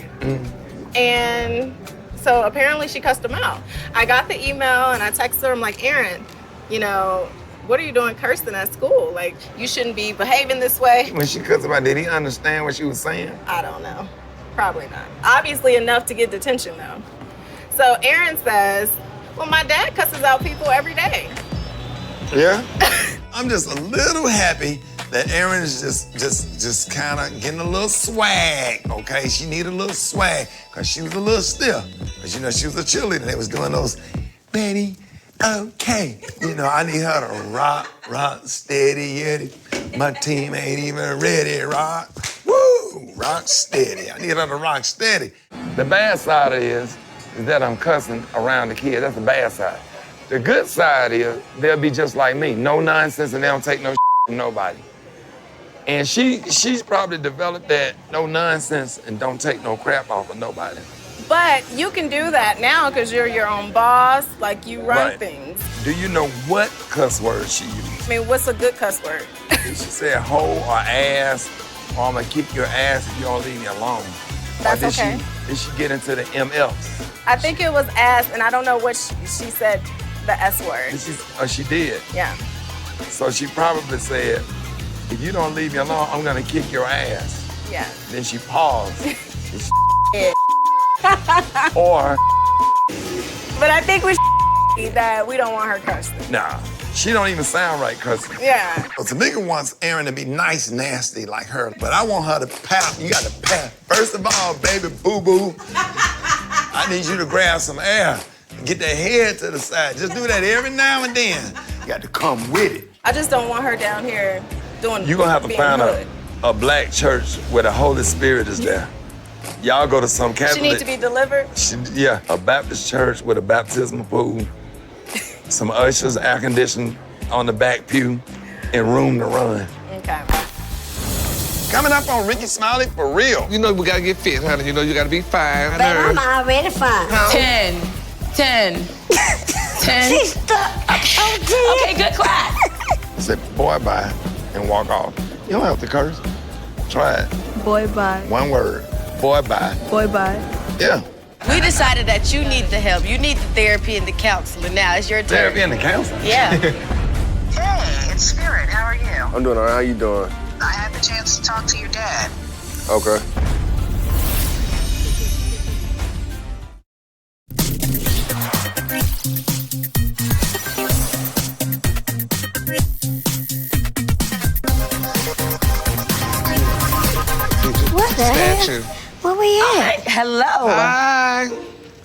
And so apparently she cussed him out. I got the email and I texted her, I'm like, Erin, you know, what are you doing cursing at school? Like, you shouldn't be behaving this way. When she cussed him out, did he understand what she was saying? I don't know. Probably not. Obviously enough to get detention though. So Erin says, well, my dad cusses out people every day. Yeah? I'm just a little happy that Erin is just kind of getting a little swag, okay? She needed a little swag, because she was a little stiff. Because, you know, she was a cheerleader. They was doing those, Betty, okay. You know, I need her to rock steady, yeti. My team ain't even ready, rock. Woo, rock steady. I need her to rock steady. The bad side is that I'm cussing around the kids. That's the bad side. The good side is they'll be just like me. No nonsense, and they don't take no from nobody. And she's probably developed that no nonsense and don't take no crap off of nobody. But you can do that now because you're your own boss, like you run Right. things. Do you know what cuss word she used? I mean, what's a good cuss word? She said hoe or ass, or I'm gonna kick your ass if you don't leave me alone. That's or did okay. Did she get into the MFs? I think it was ass, and I don't know what she said the S word. She did. Yeah. So she probably said, if you don't leave me alone, I'm gonna kick your ass. Yeah. Then she paused. Yeah. Or, But I think we that we don't want her cursing. nah, she don't even sound right cussing. Yeah. Cause the nigga wants Erin to be nice, nasty like her, but I want her to pout. You gotta pout. First of all, baby boo-boo, I need you to grab some air. Get that head to the side. Just do that every now and then. You got to come with it. I just don't want her down here doing. You're gonna have to being find hood. a black church where the Holy Spirit is there. Y'all go to some She Catholic. needs to be delivered. Yeah, a Baptist church with a baptismal pool, some ushers, air conditioning on the back pew, and room to run. Okay. Coming up on Rickey Smiley for real. You know we gotta get fit, honey. You know you gotta be fine. Baby, I'm already fine. 10. 10. 10. She's stuck. Okay, good clap. Say boy bye and walk off. You don't have to curse. Try it. Boy, bye. One word. Boy bye. Boy, bye. Yeah. We decided that you need the help. You need the therapy and the counseling. Now it's your turn. Therapy and the counseling? Yeah. Hey, it's Spirit. How are you? I'm doing all right. How you doing? I had the chance to talk to your dad. Okay. What the Statue. hell? Where we at? Hello. Hi.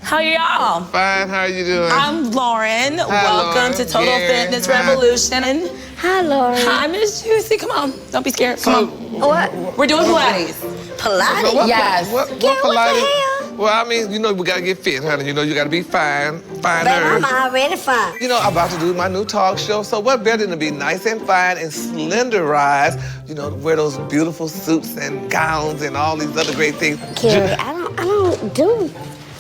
How are y'all? Fine. How you doing? I'm Lauren. Hi, Welcome Lauren. to Total Gary. Fitness Hi. Revolution. Hi, Lauren. Hi, Miss Juicy. Come on. Don't be scared. Come on. What? We're doing Pilates. Pilates? What, Yes. What Pilates? Well, I mean, you know we gotta get fit, honey. You know you gotta be fine. Baby, I'm already fine. You know, I'm about to do my new talk show, so what better than to be nice and fine and slenderized, you know, wear those beautiful suits and gowns and all these other great things. Carrie, I don't do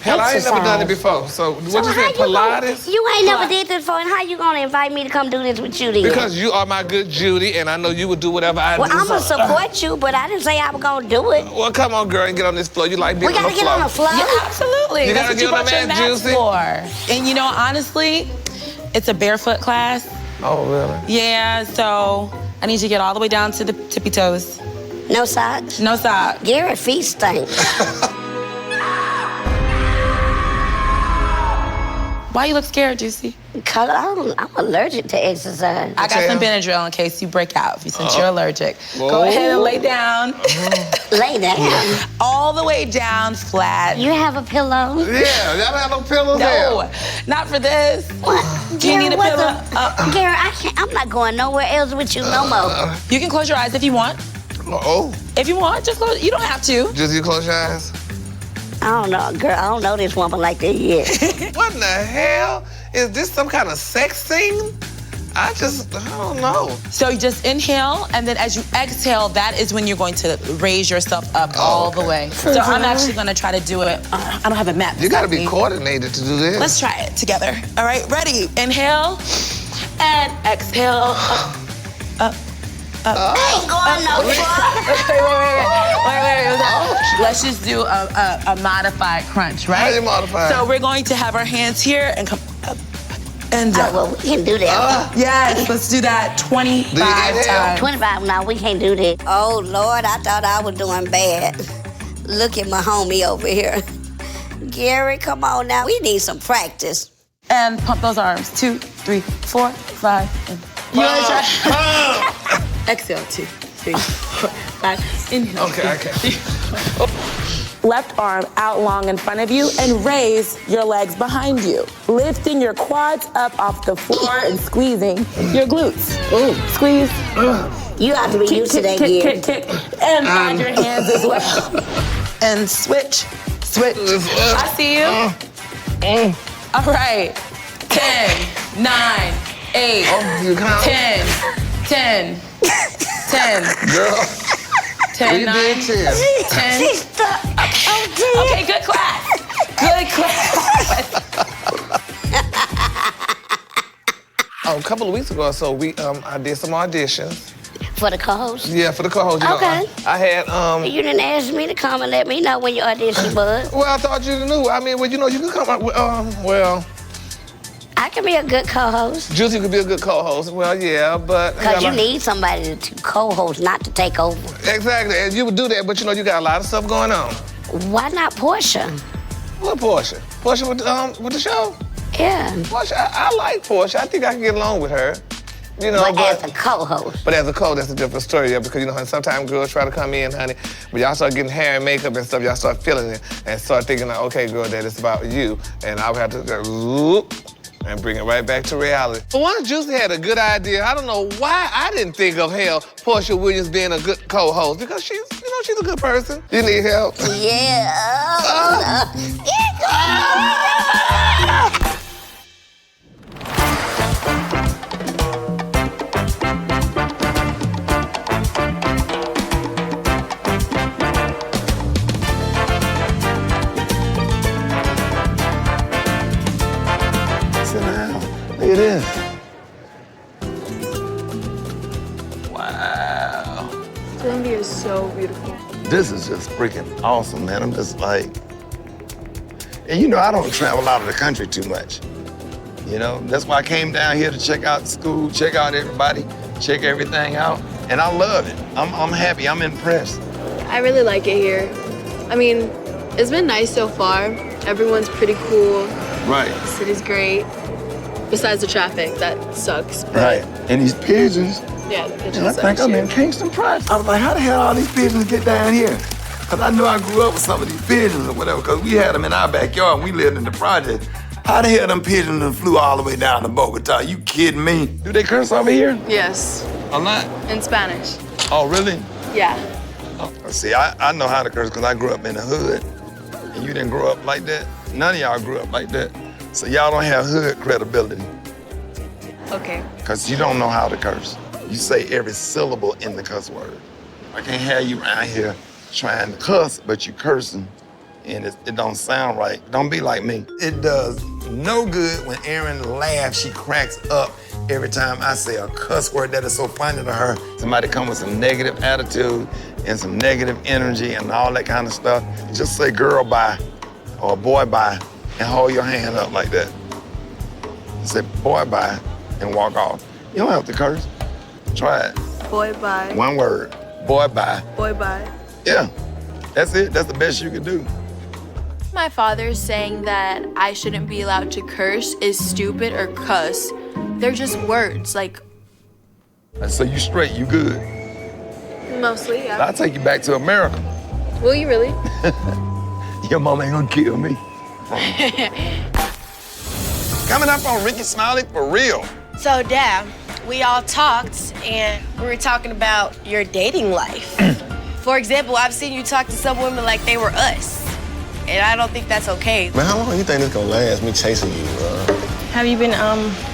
Hell, I ain't never done it exercise. before. So what So you how say, Pilates? You ain't never did this before, and how you gonna invite me to come do this with you then? Because you are my good Judy, and I know you would do whatever I Well, do. I'm gonna so- support you, but I didn't say I was gonna do it. Well, come on, girl, and get on this floor. You like being We on the gotta floor. get on the floor. Yeah, absolutely. You That's gotta what you get on brought the your mat, mats Juicy. for. And you know, honestly, it's a barefoot class. Oh, really? Yeah, so I need you to get all the way down to the tippy toes. No socks? No socks. Garrett feet stink. Why you look scared, Juicy? Cause I'm allergic to exercise. I got some Benadryl in case you break out, since you're allergic. Go Whoa. ahead and lay down. Lay down? All the way down flat. You have a pillow? Yeah, y'all don't have no pillows No, not for this. What? Do you need a Garrett, pillow? Garrett, I'm not going nowhere else with you no more. You can close your eyes if you want. Uh-oh. If you want, just close. You don't have to. Just you close your eyes? I don't know, girl. I don't know this woman like that yet. What in the hell? Is this some kind of sex scene? I don't know. So you just inhale, and then as you exhale, that is when you're going to raise yourself up all the way. So I'm actually gonna try to do it. I don't have a map. You gotta be coordinated to do this. Let's try it together. All right, ready? Inhale, and exhale. Up. I ain't going no far. Wait. Let's just do a modified crunch, right? How you modify? So we're going to have our hands here and come up and down. Well, we can do that. Yes, let's do that 25 times. 25, no, we can't do that. Oh, Lord, I thought I was doing bad. Look at my homie over here. Gary, come on now. We need some practice. And pump those arms. 2, 3, 4, 5, and you want to try? Exhale, 2, 3, 4, 5. Inhale. Okay. Left arm out long in front of you and raise your legs behind you. Lifting your quads up off the floor and squeezing your glutes. Ooh. Squeeze. You have to be used to that, Gary. Kick. And find your hands as well. And switch. I see you. All right. 10, 9, 8, 10. Girl. 10, 9, 10. She's stuck. Okay, good class. A couple of weeks ago or so, I did some auditions. For the co-host? Yeah, for the co-host. Okay. I had, You didn't ask me to come and let me know when your audition was. Well, I thought you knew. I mean, well, you can come up with, I can be a good co-host. Juicy could be a good co-host. Well, yeah, but... Because you need somebody to co-host, not to take over. Exactly, and you would do that, but you got a lot of stuff going on. Why not Portia? What Portia? Portia with the show? Yeah. Portia, I like Portia. I think I can get along with her. But as a co-host. But as a co-host, that's a different story, yeah, because, honey, sometimes girls try to come in, honey, but y'all start getting hair and makeup and stuff, y'all start feeling it and start thinking, like, okay, girl, that it's about you. And I would have to go, whoop, and bring it right back to reality. But once Juicy had a good idea, I don't know why I didn't think of, Portia Williams being a good co-host, because she's a good person. You need help? Yeah. Sit down. Look at this. Wow. Colombia is so beautiful. This is just freaking awesome, man. I'm just like, and I don't travel out of the country too much. That's why I came down here to check out the school, check out everybody, check everything out, and I love it. I'm happy, I'm impressed. I really like it here. I mean, it's been nice so far. Everyone's pretty cool. Right. The city's great. Besides the traffic, that sucks. Right. And these pigeons. Yeah, the pigeons And I think I'm in Kingston Price. I was like, how the hell all these pigeons get down here? Because I knew I grew up with some of these pigeons or whatever, because we had them in our backyard and we lived in the project. How the hell them pigeons done flew all the way down to Bogota? You kidding me? Do they curse over here? Yes. A lot? In Spanish. Oh, really? Yeah. Oh, see, I know how to curse because I grew up in the hood. And you didn't grow up like that. None of y'all grew up like that. So y'all don't have hood credibility. Okay. Because you don't know how to curse. You say every syllable in the cuss word. I can't have you around here trying to cuss, but you cursing, and it don't sound right. Don't be like me. It does no good when Erin laughs. She cracks up every time I say a cuss word that is so funny to her. Somebody come with some negative attitude and some negative energy and all that kind of stuff. Just say girl bye or boy bye and hold your hand up like that. Say boy bye and walk off. You don't have to curse. Try it. Boy bye. One word. Boy bye. Boy bye. Yeah. That's it. That's the best you can do. My father saying that I shouldn't be allowed to curse is stupid or cuss. They're just words, like... So you straight, you good. Mostly, yeah. I'll take you back to America. Will you really? Your mama ain't gonna kill me. Coming up on Rickey Smiley For Real. So, Dad, we all talked, and we were talking about your dating life. For example, I've seen you talk to some women like they were us, and I don't think that's okay. Man, how long you think this gonna last, me chasing you, bro? Have you been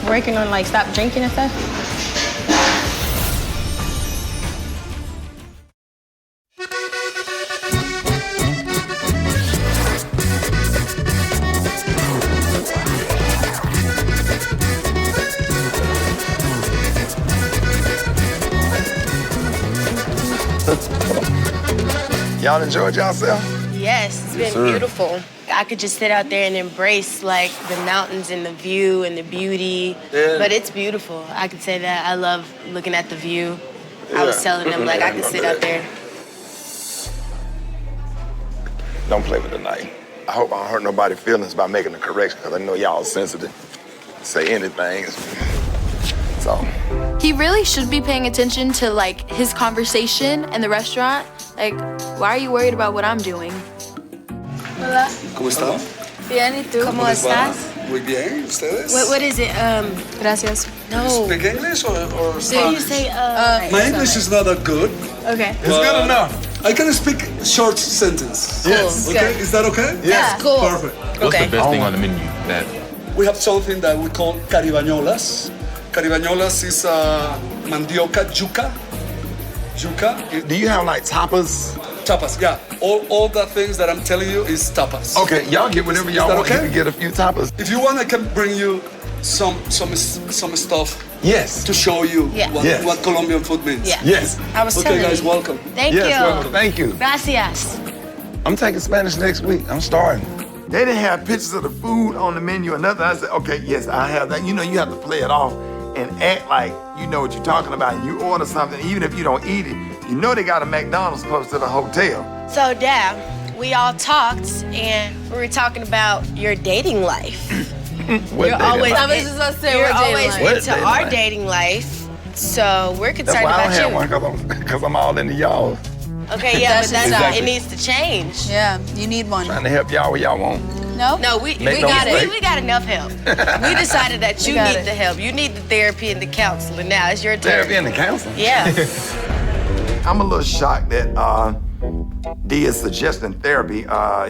working on like stop drinking and stuff? Y'all enjoyed yourself? Yes, it's been Yes, sir. beautiful. I could just sit out there and embrace like the mountains and the view and the beauty. Yeah. But it's beautiful. I could say that. I love looking at the view. I was telling them like I could sit out there. Don't play with the knife. I hope I don't hurt nobody's feelings by making a correction, because I know y'all sensitive. Say anything. So. He really should be paying attention to like his conversation in the restaurant. Like, why are you worried about what I'm doing? Hola. ¿Cómo está? Bien, ¿y tú? ¿Cómo estás? Muy bien, ¿ustedes? What is it? Gracias. You speak English or So Spanish? you say My English is not that good. Okay. It's good enough. I can speak short sentence. Cool. Yes. Okay, is that okay? Yeah. Cool. Perfect. What's the best thing on the menu? That We have something that we call caribañolas. Caribañolas is mandioca, yuca. Yuca. Do you have like tapas? Tapas, yeah. All the things that I'm telling you is tapas. Okay, y'all get whatever y'all want. You can get a few tapas. If you want, I can bring you some stuff. Yes. To show you Yeah. Yes. what Colombian food means. Yeah. Yes. I was Okay, telling guys, you. welcome. Thank Yes, you. welcome. Thank you. Gracias. I'm taking Spanish next week. I'm starting. They didn't have pictures of the food on the menu or nothing. I said, okay, yes, I have that. You know, you have to play it off and act like you know what you're talking about. You order something, even if you don't eat it, you know they got a McDonald's close to the hotel. So, Dad, we all talked and we were talking about your dating life. What You're dating always, life? I was just about to say, you're always What into dating our life? dating life. So we're That's concerned why I about don't you. have one, because I'm all into y'all. Okay, yeah, but that's Exactly. it needs to change. Yeah, you need one. Trying to help y'all where y'all want. No? No, we Make no got it. mistake. We got enough help. We decided that We you got need it. the help. You need the therapy and the counseling. Now it's your turn. Therapy and the counseling? Yeah. I'm a little shocked that D is suggesting therapy.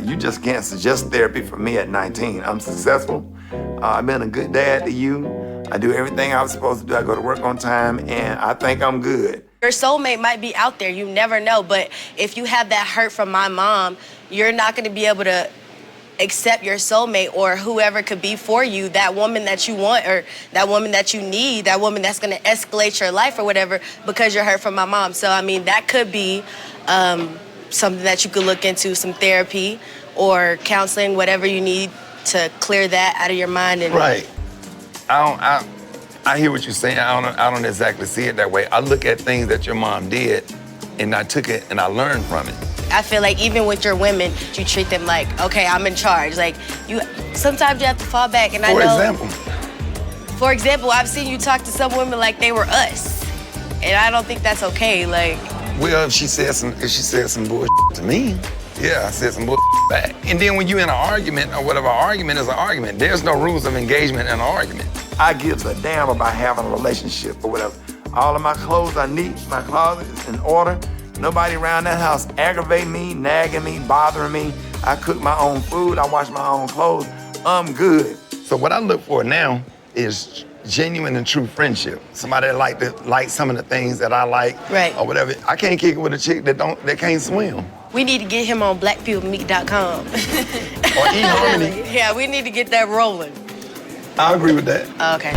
You just can't suggest therapy for me at 19. I'm successful. I've been a good dad to you. I do everything I was supposed to do. I go to work on time, and I think I'm good. Your soulmate might be out there. You never know. But if you have that hurt from my mom, you're not going to be able to accept your soulmate or whoever could be for you, that woman that you want or that woman that you need, that woman that's going to escalate your life or whatever because you're hurt from my mom. So, I mean, that could be something that you could look into, some therapy or counseling, whatever you need to clear that out of your mind. And Right. I hear what you're saying. I don't exactly see it that way. I look at things that your mom did, and I took it and I learned from it. I feel like even with your women, you treat them like, okay, I'm in charge. Like, sometimes you have to fall back. And I know. For example, I've seen you talk to some women like they were us. And I don't think that's okay. Like, Well, if she said some bullshit to me, yeah, I said some bullshit back. And then when you're in an argument or whatever, argument is an argument. There's no rules of engagement in an argument. I gives a damn about having a relationship or whatever. All of my clothes are neat, my closet is in order. Nobody around that house aggravating me, nagging me, bothering me. I cook my own food, I wash my own clothes. I'm good. So what I look for now is genuine and true friendship. Somebody that like some of the things that I like, right, or whatever. I can't kick it with a chick that can't swim. we need to get him on blackpeoplemeet.com. Or eHarmony. Yeah, we need to get that rolling. I agree with that. Okay.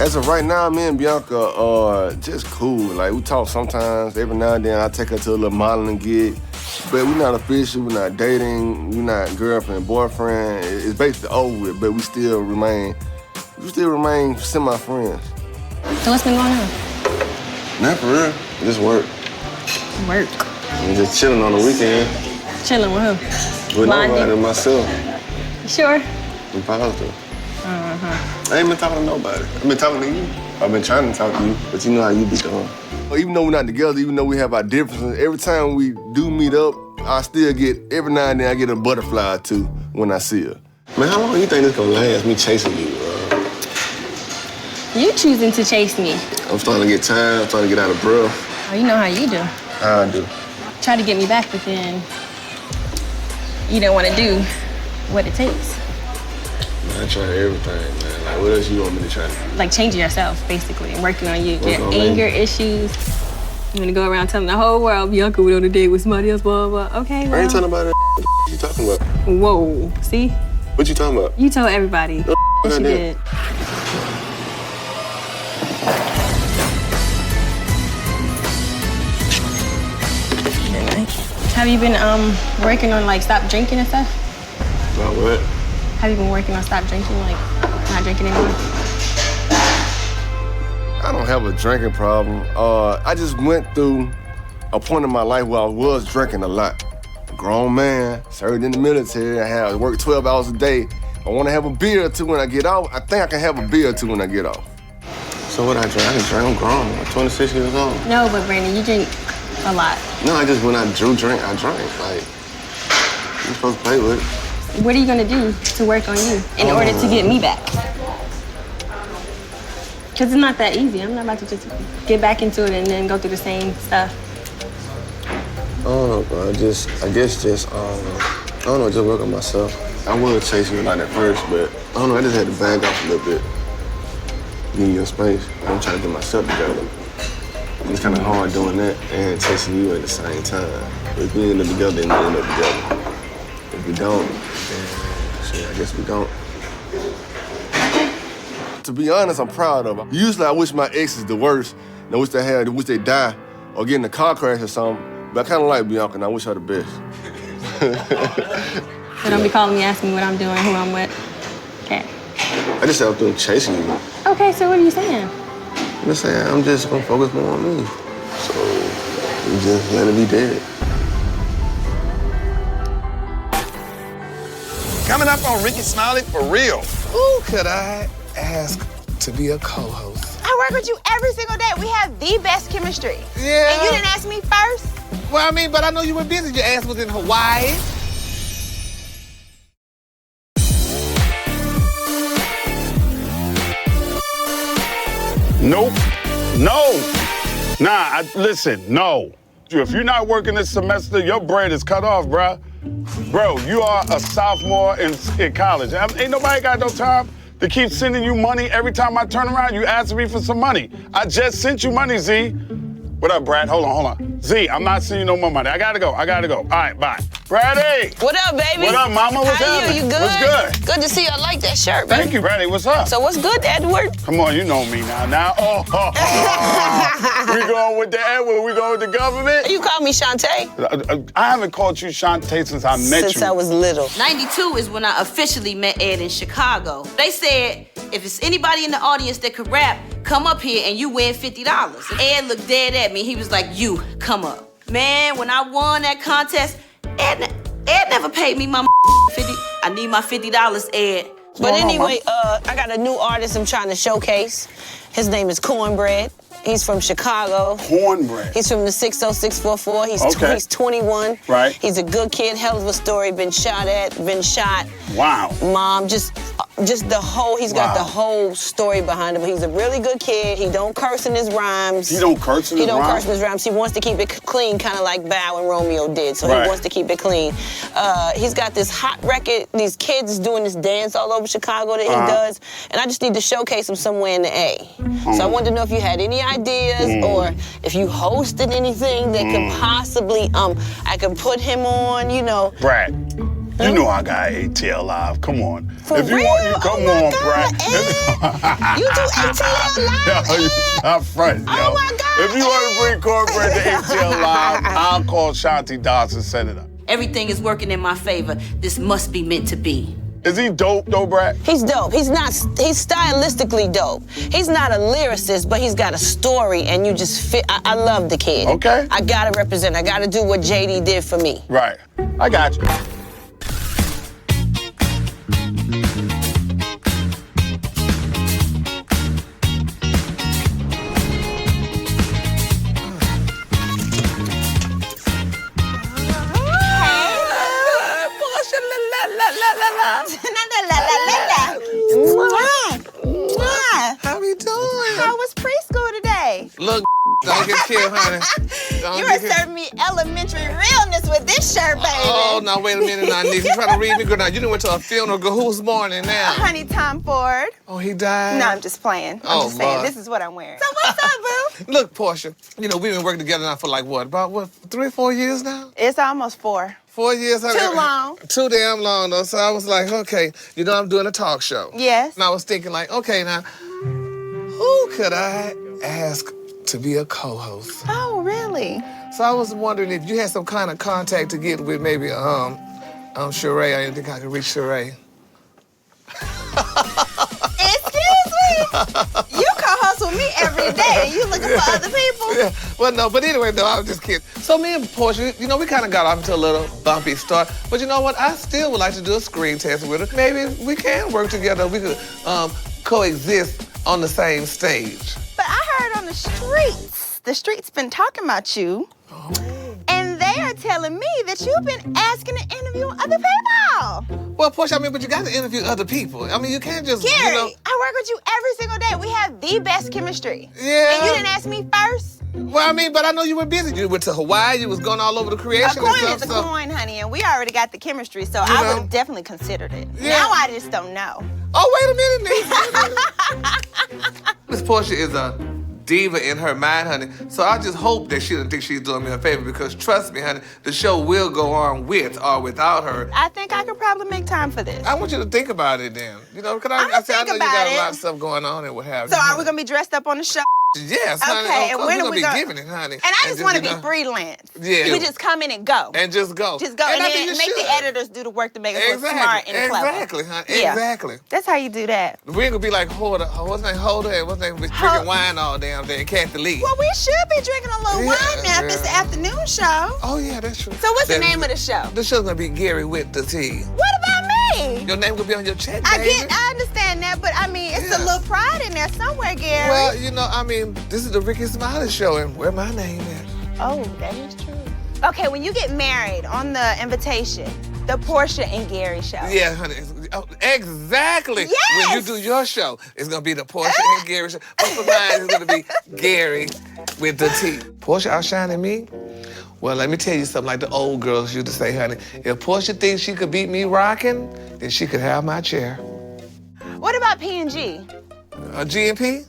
As of right now, me and Bianca are just cool. Like, we talk sometimes. Every now and then, I take her to a little modeling gig. But we're not official, we're not dating, we're not girlfriend, boyfriend. It's basically over with, but we still remain semi-friends. So what's been going on? Not for real, just work. Work. I'm just chilling on the weekend. Chilling with who? With Blondie? nobody, myself. You sure? I'm positive. Uh-huh. I ain't been talking to nobody. I've been talking to you. I've been trying to talk to you, but you know how you be doing. Even though we're not together, even though we have our differences, every time we do meet up, I still get, every now and then I get a butterfly or two when I see her. Man, how long do you think this gonna last, me chasing you, You choosing to chase me. I'm starting to get tired. I'm starting to get out of breath. Oh, you know how you do. How I do? Try to get me back, but then you don't want to do what it takes. Man, I try everything, man. Like, what else you want me to try? Like changing yourself, basically, and working on you. Your on anger me. issues. You want to go around telling the whole world Bianca went on a date with somebody else, blah, blah, blah. Okay, well. I ain't talking about that. What you talking about? Whoa, see? What you talking about? You told everybody. No, Yes, I you didn't. did. Have you been working on like stop drinking and stuff? About what? Have you been working on stop drinking, like not drinking anymore? I don't have a drinking problem. I just went through a point in my life where I was drinking a lot. A grown man, served in the military, I worked 12 hours a day. I want to have a beer or two when I get off. I think I can have a beer or two when I get off. So what I drink? I can drink. I'm grown. I'm 26 years old. No, but Brandon, you drink a lot. No, when I do drink, I drink. Like, you're supposed to play with it. What are you gonna do to work on you in order to get me back? Because it's not that easy. I'm not about to just get back into it and then go through the same stuff. I don't know, bro. I guess just work on myself. I was chasing you like at first, but I don't know, I just had to back off a little bit. Give me your space. I'm trying to get myself together. It's kind of hard doing that and chasing you at the same time. But if we end up together, then we end up together. If we don't, then shit, I guess we don't. To be honest, I'm proud of them. Usually I wish my exes the worst, and I wish they die or get in a car crash or something. But I kind of like Bianca, and I wish her the best. So don't be calling me, asking me what I'm doing, who I'm with. Okay. I just said I'm through chasing you. Okay, so what are you saying? I'm just saying I'm just gonna focus more on me. So you just let it be dead. Coming up on Rickey Smiley for real. Who could I ask to be a co-host? I work with you every single day. We have the best chemistry. Yeah. And you didn't ask me first? Well, I mean, but I know you were busy. Your ass was in Hawaii. Nope. No. Nah, listen, no. If you're not working this semester, your bread is cut off, bruh. Bro, you are a sophomore in college. Ain't nobody got no time to keep sending you money. Every time I turn around, you ask me for some money. I just sent you money, Z. What up, Brad? Hold on. Z, I'm not sending you no more money. I gotta go. All right, bye. Brady! What up, baby? What up, mama? What's How happening? you? You good? What's good? Good to see you. I like that shirt, baby. Thank you, Brady. What's up? So what's good, Edward? Come on, you know me now. We going with the Edward. We going with the government. You call me Shantae? I haven't called you Shantae since I met you. Since I was little. 92 is when I officially met Ed in Chicago. They said, if it's anybody in the audience that could rap, come up here and you win $50. And Ed looked dead at me. He was like, you, come up. Man, when I won that contest, Ed never paid me my $50. I need my $50, Ed. But anyway, I got a new artist I'm trying to showcase. His name is Cornbread. He's from Chicago. Cornbread? He's from the 60644. He's 21. Right. He's a good kid, hell of a story. Been shot. Wow. Mom, just the whole, he's got the whole story behind him. He's a really good kid. He don't curse in his rhymes. He don't curse in his rhymes? He don't curse in his rhymes. He wants to keep it clean, kind of like Bow and Romeo did. So he wants to keep it clean. He's got this hot record. These kids doing this dance all over Chicago that he does. And I just need to showcase him somewhere in the A. So I wanted to know if you had any ideas or if you hosted anything that could possibly, I could put him on, you know. Brad, you know I got ATL Live. Come on. For if you real? want, you come on, Brad. You do ATL Live? Yo, you not front, yo. Oh my God. If you want to bring Cornbread to ATL Live, I'll call Shanti Dawes and set it up. Everything is working in my favor. This must be meant to be. Is he dope, though, Brad? He's dope. He's stylistically dope. He's not a lyricist, but he's got a story, and you just fit. I love the kid. Okay. I gotta represent. I gotta do what JD did for me. Right. I got you. How we doing? Don't get killed, honey. You are serving me elementary realness with this shirt, baby. Oh, now wait a minute now, Nick. You trying to read me good now. You done went to a funeral. Girl, who's mourning now? Honey, Tom Ford. Oh, he died? No, I'm just playing. I'm just saying, this is what I'm wearing. So what's up, boo? Look, Portia, you know, we've been working together now for like what, about 3 or 4 years now? It's almost 4. 4 years? Honey. Too long. Too damn long, though. So I was like, okay, you know, I'm doing a talk show. Yes. And I was thinking like, okay, now, who could I ask to be a co-host? Oh, really? So I was wondering if you had some kind of contact to get with maybe Sheree. I didn't think I could reach Sheree. Excuse me? You co-host with me every day and you looking for other people? Yeah. Well, no, but anyway, though, I was just kidding. So me and Portia, you know, we kind of got off to a little bumpy start. But you know what? I still would like to do a screen test with her. Maybe we can work together. We could coexist on the same stage. But I heard on the streets been talking about you. Oh. And they are telling me that you've been asking to interview other people. Well, Portia, I mean, but you got to interview other people. I mean, you can't just, Gary, you know. I work with you every single day. We have the best chemistry. Yeah. And you didn't ask me first? Well, I mean, but I know you were busy. You went to Hawaii. You was going all over the creation A coin and stuff. is a coin, honey, and we already got the chemistry, so I would have definitely considered it. Yeah. Now I just don't know. Oh, wait a minute, Nick. Miss Portia is a diva in her mind, honey. So I just hope that she doesn't think she's doing me a favor because trust me, honey, the show will go on with or without her. I think I could probably make time for this. I want you to think about it then. You know, because I know you got a lot of stuff going on and what have you. So are we going to be dressed up on the show? Yes, honey. Okay, and when are we giving it, honey? And I just want to be freelance. Yeah. We just come in and go. And just go. Just go. And then make the editors do the work to make us look smart and clever. Exactly, honey. Yeah. Exactly. That's how you do that. We ain't gonna be like Holder. What's his name? Holder. And what's his name? Drinking wine all damn day and Kathy Lee. Well, we should be drinking a little wine now if it's the afternoon show. Oh, yeah, that's true. So what's the name of the show? The show's gonna be Gary with the T. What about me? Your name gonna be on your check, baby. I understand that, but I mean, it's a little pride in there somewhere, Gary. Well, you know, I mean, this is the Rickey Smiley show, and where my name at? Oh, that is true. Okay, when you get married on the invitation, the Portia and Gary show. Yeah, honey. Exactly. Yes! When you do your show, it's gonna be the Portia and Gary show. But for mine, it's gonna be Gary with the T. Portia outshining me? Well, let me tell you something like the old girls used to say, honey. If Portia thinks she could beat me rocking, then she could have my chair. What about P&G? G&P?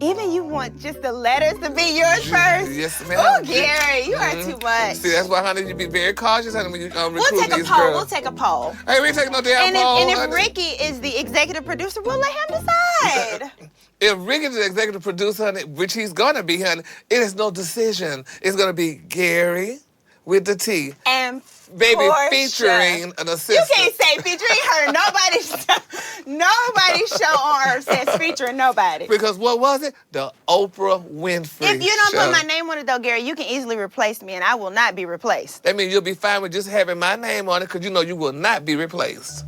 Even you want just the letters to be yours first? Yes, ma'am. Oh, Gary, you are too much. See, that's why, honey, you be very cautious, honey, when you recruit We'll take a these poll. girls. We'll take a poll. Hey, we ain't taking no damn poll, And if honey. Ricky is the executive producer, we'll let him decide. If Rick is the executive producer, honey, which he's gonna be, honey, it is no decision. It's gonna be Gary with the T. And baby, Portia. Featuring an assistant. You can't say featuring her. Nobody's show on earth says featuring nobody. Because what was it? The Oprah Winfrey If you don't show. put my name on it, though, Gary, you can easily replace me, and I will not be replaced. That means you'll be fine with just having my name on it because you know you will not be replaced.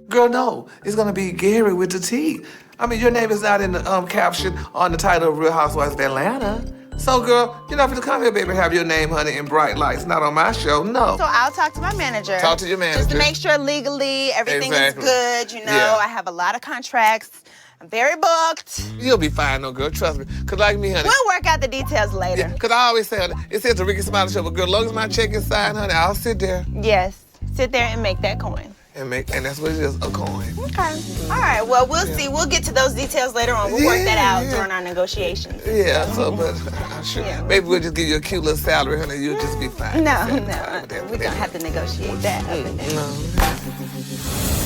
Girl, no. It's gonna be Gary with the T. I mean, your name is not in the caption on the title of Real Housewives of Atlanta. So, girl, you're not going to come here, baby, and have your name, honey, in bright lights. Not on my show, no. So I'll talk to my manager. Talk to your manager. Just to make sure legally everything is good, you know. Yeah. I have a lot of contracts. I'm very booked. You'll be fine, though, girl. Trust me. Because like me, honey. We'll work out the details later. Yeah, because I always say, honey, it says the Rickey Smiley show, but girl, as long as my check is signed, honey, I'll sit there. Yes. Sit there and make that coin. And that's what it is, a coin. Okay. All right, well, we'll see. We'll get to those details later on. We'll work that out during our negotiations. Yeah, so, but I'm sure. Yeah. Maybe we'll just give you a cute little salary, honey. You'll just be fine. No. We're going to have to negotiate that up and down.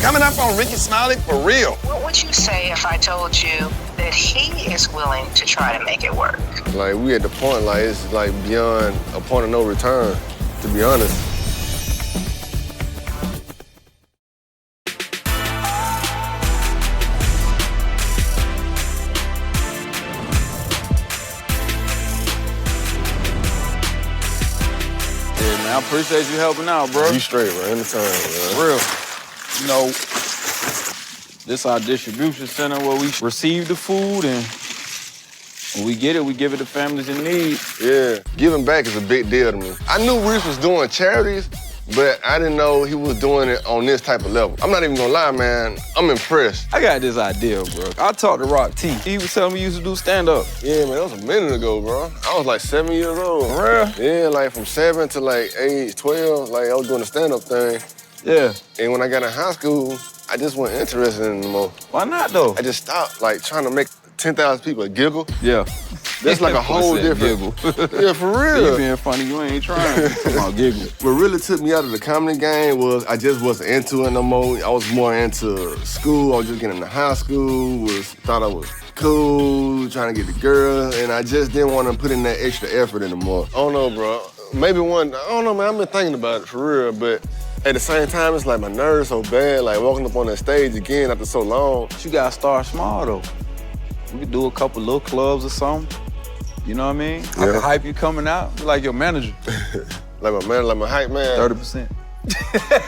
Coming up on Rickey Smiley for real. What would you say if I told you that he is willing to try to make it work? Like, we at the point, like, it's like beyond a point of no return, to be honest. I appreciate you helping out, bro. You straight, bro. Anytime, man. For real. You know, this our distribution center where we receive the food, and when we get it, we give it to families in need. Yeah, giving back is a big deal to me. I knew Reese was doing charities, but I didn't know he was doing it on this type of level. I'm not even gonna lie, man. I'm impressed. I got this idea, bro. I talked to Rock T. He was telling me he used to do stand-up. Yeah, man, that was a minute ago, bro. I was like 7 years old. For real? Yeah, like from 7 to like age 12, like I was doing the stand-up thing. Yeah. And when I got in high school, I just wasn't interested in it anymore. Why not, though? I just stopped, like, trying to make 10,000 people giggle. Yeah. That's like a whole different... Giggle. Yeah, for real. You being funny, you ain't trying. Come on, giggle. What really took me out of the comedy game was I just wasn't into it no more. I was more into school. I was just getting into high school, thought I was cool, trying to get the girl, and I just didn't want to put in that extra effort anymore. I don't know, bro. Maybe I don't know, man. I've been thinking about it for real, but at the same time, it's like my nerves so bad, like walking up on that stage again after so long. But you gotta start small, though. We could do a couple little clubs or something. You know what I mean? I can hype you coming out. Be like your manager. Like my manager, like my hype man? 30%.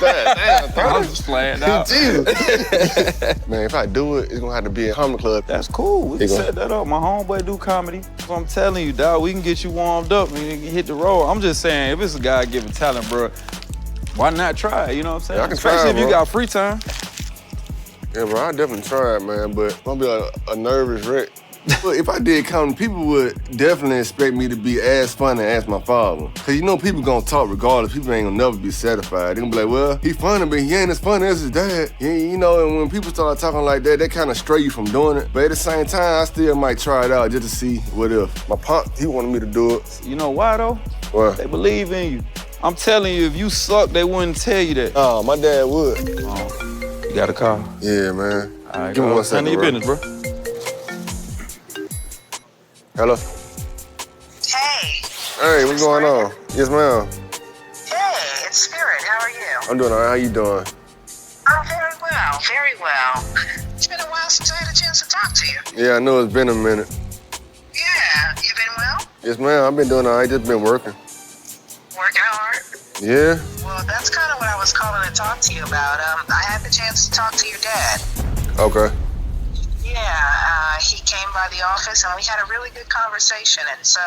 Damn, I'm just playing out. Jesus. Man, if I do it, it's gonna have to be a comedy club. That's cool. We can set that up. My homeboy do comedy. So I'm telling you, dog, we can get you warmed up and you can hit the road. I'm just saying, if it's a God-given talent, bro, why not try it? You know what I'm saying? Yeah, I can Especially try, if you bro. got free time. Yeah, bro, I definitely try it, man, but I'm gonna be like a nervous wreck. But if I did comedy, people would definitely expect me to be as funny as my father. Cause you know people gonna talk regardless. People ain't gonna never be satisfied. They gonna be like, well, he funny, but he ain't as funny as his dad. You know, and when people start talking like that, they kind of stray you from doing it. But at the same time, I still might try it out just to see what if. My pop, he wanted me to do it. You know why, though? What? They believe in you. I'm telling you, if you suck, they wouldn't tell you that. Oh, my dad would. Oh, you got a call? Yeah, man. All right, Give me 1 second, handle your bro. business, bro. Hello? Hey. Hey, what's going on? Yes, ma'am. Hey, it's Spirit. How are you? I'm doing all right. How you doing? I'm very well, very well. It's been a while since I had a chance to talk to you. Yeah, I know it's been a minute. Yeah, you been well? Yes, ma'am. I've been doing all right. Just been working. Working hard? Yeah? Well, that's kind of what I was calling to talk to you about. I had the chance to talk to your dad. Okay. Yeah, he came by the office and we had a really good conversation. And so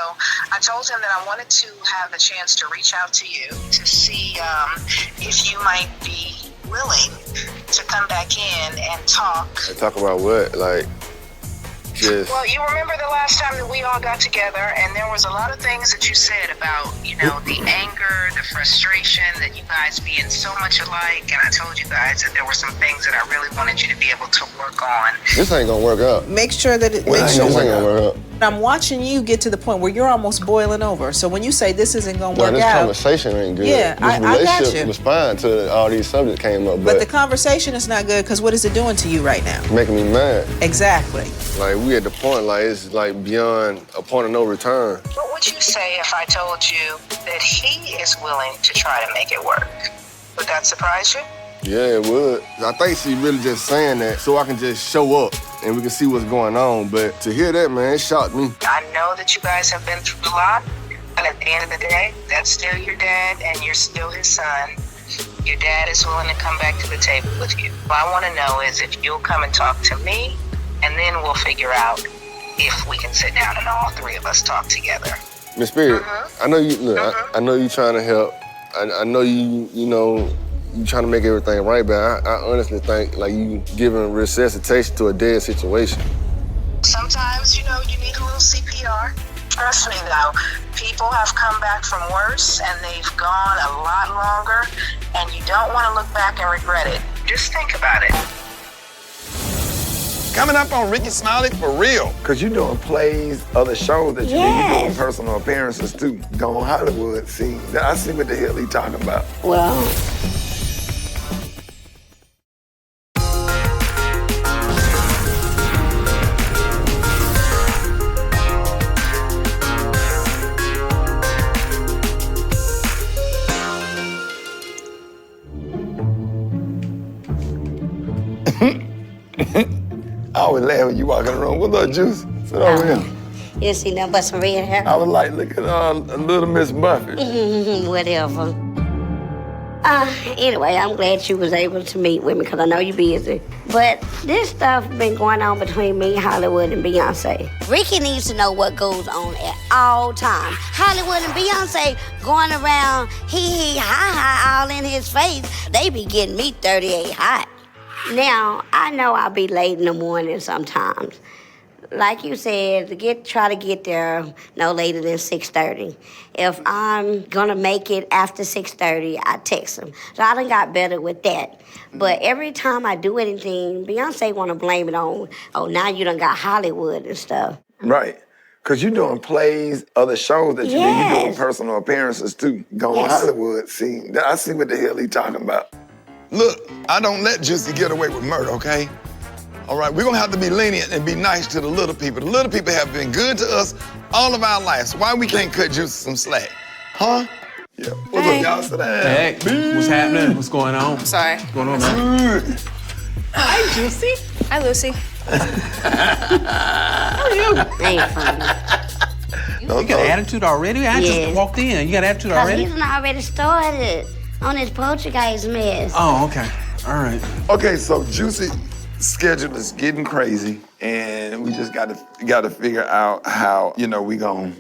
I told him that I wanted to have the chance to reach out to you to see if you might be willing to come back in and talk. Talk about what? Like, just... Well, you remember the last time that we all got together and there was a lot of things that you said about, you know, the anger, the frustration, that you guys being so much alike. And I told you guys that there were some things that I really wanted you to be able to work on. This ain't gonna work out. Make sure that it This makes ain't sure. gonna work out. I'm watching you get to the point where you're almost boiling over. So when you say this isn't gonna work this out, conversation ain't good. Yeah, this I got relationship you. was fine till all these subjects came up, but the conversation is not good because what is it doing to you right now? making me mad. Exactly. Like, we at the point, like, it's like beyond a point of no return. What would you say if I told you that he is willing to try to make it work? Would that surprise you? Yeah, it would. I think she really just saying that so I can just show up and we can see what's going on. But to hear that, man, it shocked me. I know that you guys have been through a lot, but at the end of the day, that's still your dad and you're still his son. Your dad is willing to come back to the table with you. What I want to know is if you'll come and talk to me, and then we'll figure out if we can sit down and all three of us talk together. Miss Spirit, I know you, look, I know you trying to help. I know you know, you trying to make everything right, but I honestly think like you giving resuscitation to a dead situation. Sometimes, you know, you need a little CPR. Trust me, though, people have come back from worse, and they've gone a lot longer, and you don't want to look back and regret it. Just think about it. Coming up on Rickey Smiley for real. Because you're doing plays, other shows that you do. You're doing personal appearances too. Going Hollywood, see. I see what the hell he talking about. Well, I always laugh when you walk in the room. What's up, Juice? Sit over here. you see nothing but some red hair. I was like, look at little Miss Buffett. Whatever. Anyway, I'm glad you was able to meet with me because I know you're busy. But this stuff been going on between me, Hollywood, and Beyonce. Rickey needs to know what goes on at all times. Hollywood and Beyonce going around hee ha all in his face. They be getting me 38 hot. Now, I know I'll be late in the morning sometimes. Like you said, try to get there no later than 6:30. If I'm gonna make it after 6:30, I text him. So I done got better with that. But every time I do anything, Beyonce wanna blame it on, oh, now you done got Hollywood and stuff. Right. Because you're doing plays, other shows that you do. You're doing personal appearances too. Going Hollywood. See, I see what the hell he talking about. Look, I don't let Juicy get away with murder, okay? All right, we're gonna have to be lenient and be nice to the little people. The little people have been good to us all of our lives. Why we can't cut Juicy some slack? Huh? Yeah. What's up, y'all? Sit down. Hey, what's happening? What's going on? Sorry. What's going on, man? Hi, Juicy. Hi, Lucy. How are you? Ain't funny. You got an attitude already? I just walked in. You got an attitude already? He's already started on his poltergeist mess. Oh, okay. All right. Okay, so Juicy schedule is getting crazy, and we just gotta figure out how, we gonna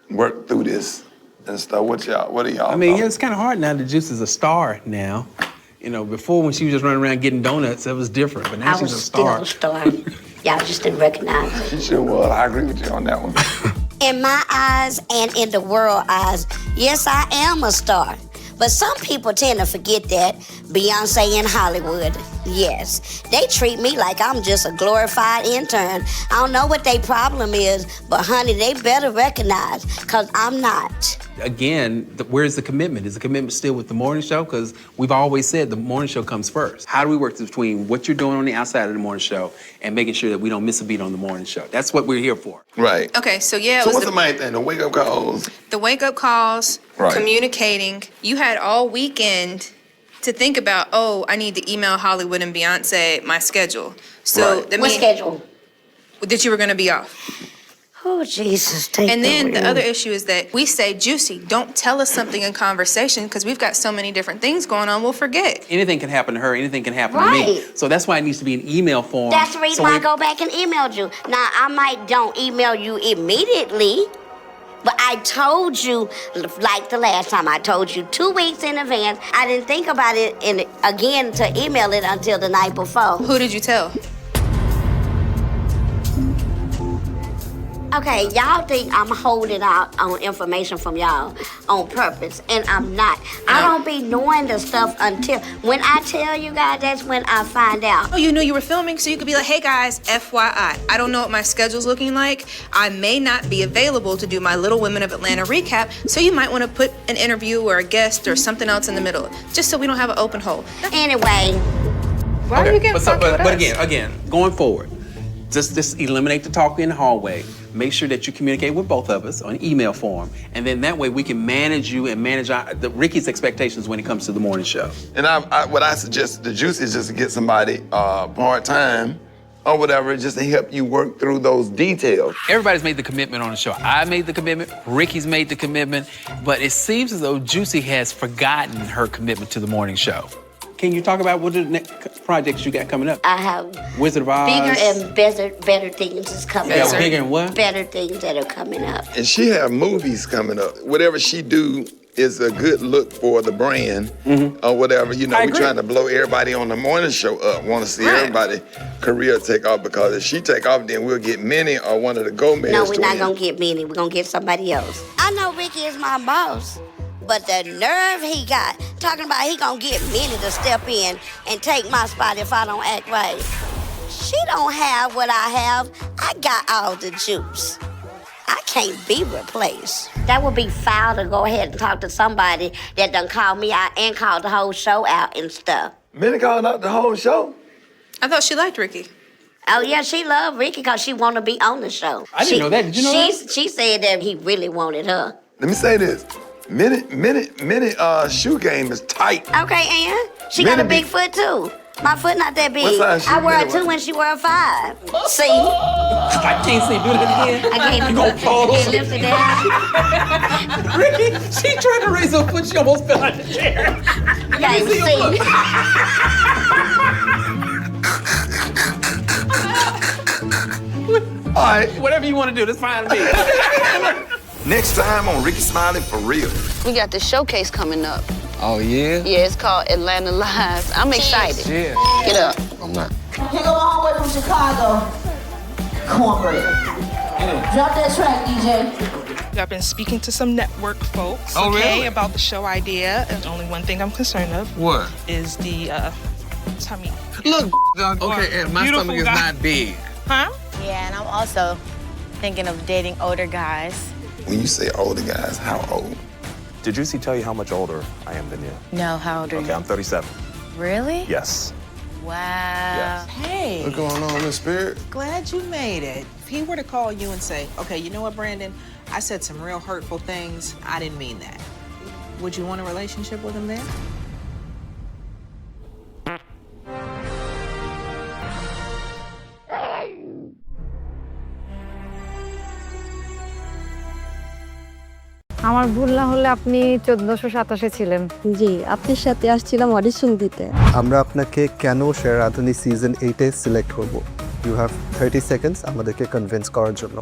work through this and stuff. What are y'all? I mean, it's kind of hard now that Juice is a star now. Before when she was just running around getting donuts, it was different, but now she's a star. I was still a star. Y'all just didn't recognize it. She sure was. I agree with you on that one. In my eyes and in the world eyes, yes, I am a star. But some people tend to forget that. Beyonce in Hollywood, yes. They treat me like I'm just a glorified intern. I don't know what their problem is, but honey, they better recognize, because I'm not. Again, where's the commitment? Is the commitment still with the morning show? Because we've always said the morning show comes first. How do we work between what you're doing on the outside of the morning show and making sure that we don't miss a beat on the morning show? That's what we're here for. Right. Okay, so what's the main thing? The wake-up calls? The wake-up calls, right. Communicating. You had all weekend to think about, I need to email Hollywood and Beyonce my schedule. So right. What schedule? That you were going to be off. Oh, Jesus, take And then the other issue is that we say, Juicy, don't tell us something in conversation because we've got so many different things going on, we'll forget. Anything can happen to her, anything can happen to me. So that's why it needs to be an email form. That's the reason why I go back and emailed you. Now, I might don't email you immediately, but I told you, like the last time, I told you 2 weeks in advance. I didn't think about it again to email it until the night before. Who did you tell? Okay, y'all think I'm holding out on information from y'all on purpose, and I'm not. I don't be knowing the stuff until when I tell you guys, that's when I find out. Oh, you knew you were filming, so you could be like, hey guys, FYI, I don't know what my schedule's looking like. I may not be available to do my Little Women of Atlanta recap, so you might want to put an interview or a guest or something else in the middle, just so we don't have an open hole. Anyway. Why are you getting fucked with us? But again, going forward, just eliminate the talk in the hallway. Make sure that you communicate with both of us on email form, and then that way we can manage you and manage Rickey's expectations when it comes to the morning show. And what I suggest to Juicy is just to get somebody part-time or whatever, just to help you work through those details. Everybody's made the commitment on the show. I made the commitment, Rickey's made the commitment, but it seems as though Juicy has forgotten her commitment to the morning show. Can you talk about what the next projects you got coming up? I have Wizard of Oz. bigger and better things is coming up. Yeah, bigger and what? Better things that are coming up. And she have movies coming up. Whatever she do is a good look for the brand or whatever. We're trying to blow everybody on the morning show up. Want to see everybody career take off, because if she take off, then we'll get Minnie or one of the Gomez No, we're not twins. going to get Minnie. We're going to get somebody else. I know Rickey is my boss. But the nerve he got, talking about he gonna get Minnie to step in and take my spot if I don't act right. She don't have what I have. I got all the juice. I can't be replaced. That would be foul to go ahead and talk to somebody that done called me out and called the whole show out and stuff. Minnie called out the whole show? I thought she liked Rickey. Oh, yeah, she loved Rickey because she wanted to be on the show. I didn't know that. Did you know that? She said that he really wanted her. Let me say this. Minnie, shoe game is tight. Okay, Ann. She got a big foot, too. My foot not that big. What size shoe I wear a you 2 when she wear a 5. See? I can't see. Do that again. I can't You gonna fall? lift it down. Ricky, she tried to raise her foot. She almost fell out the chair. I can't see. All right. Whatever you want to do, that's fine with me. Next time on Rickey Smiley for real. We got the showcase coming up. Oh, yeah? Yeah, it's called Atlanta Live. I'm excited. Yeah. Get up. I'm not. Came a long way from Chicago. Cornbread. Drop that track, DJ. I've been speaking to some network folks, Oh, okay, really? about the show idea. And only one thing I'm concerned of What? is the tummy. Look, okay, and my Beautiful stomach is guy. not big. Huh? Yeah, and I'm also thinking of dating older guys. When you say older guys, how old? Did Juicy tell you how much older I am than you? No, how old are Okay, you? I'm 37. Really? Yes. Wow. Hey. What's going on, Miss Spirit? Glad you made it. If he were to call you and say, okay, you know what, Brandon? I said some real hurtful things. I didn't mean that. Would you want a relationship with him then? আমার ভুল না হলে আপনি 1427 ছিলেন। জি, আপনার সাথে আসছিলাম audition দিতে। আমরা আপনাকে কেন share Radhuni season 8 A select করব? ইউ হ্যাভ 30 সেকেন্ডস আমাদেরকে কনভিন্স করার জন্য।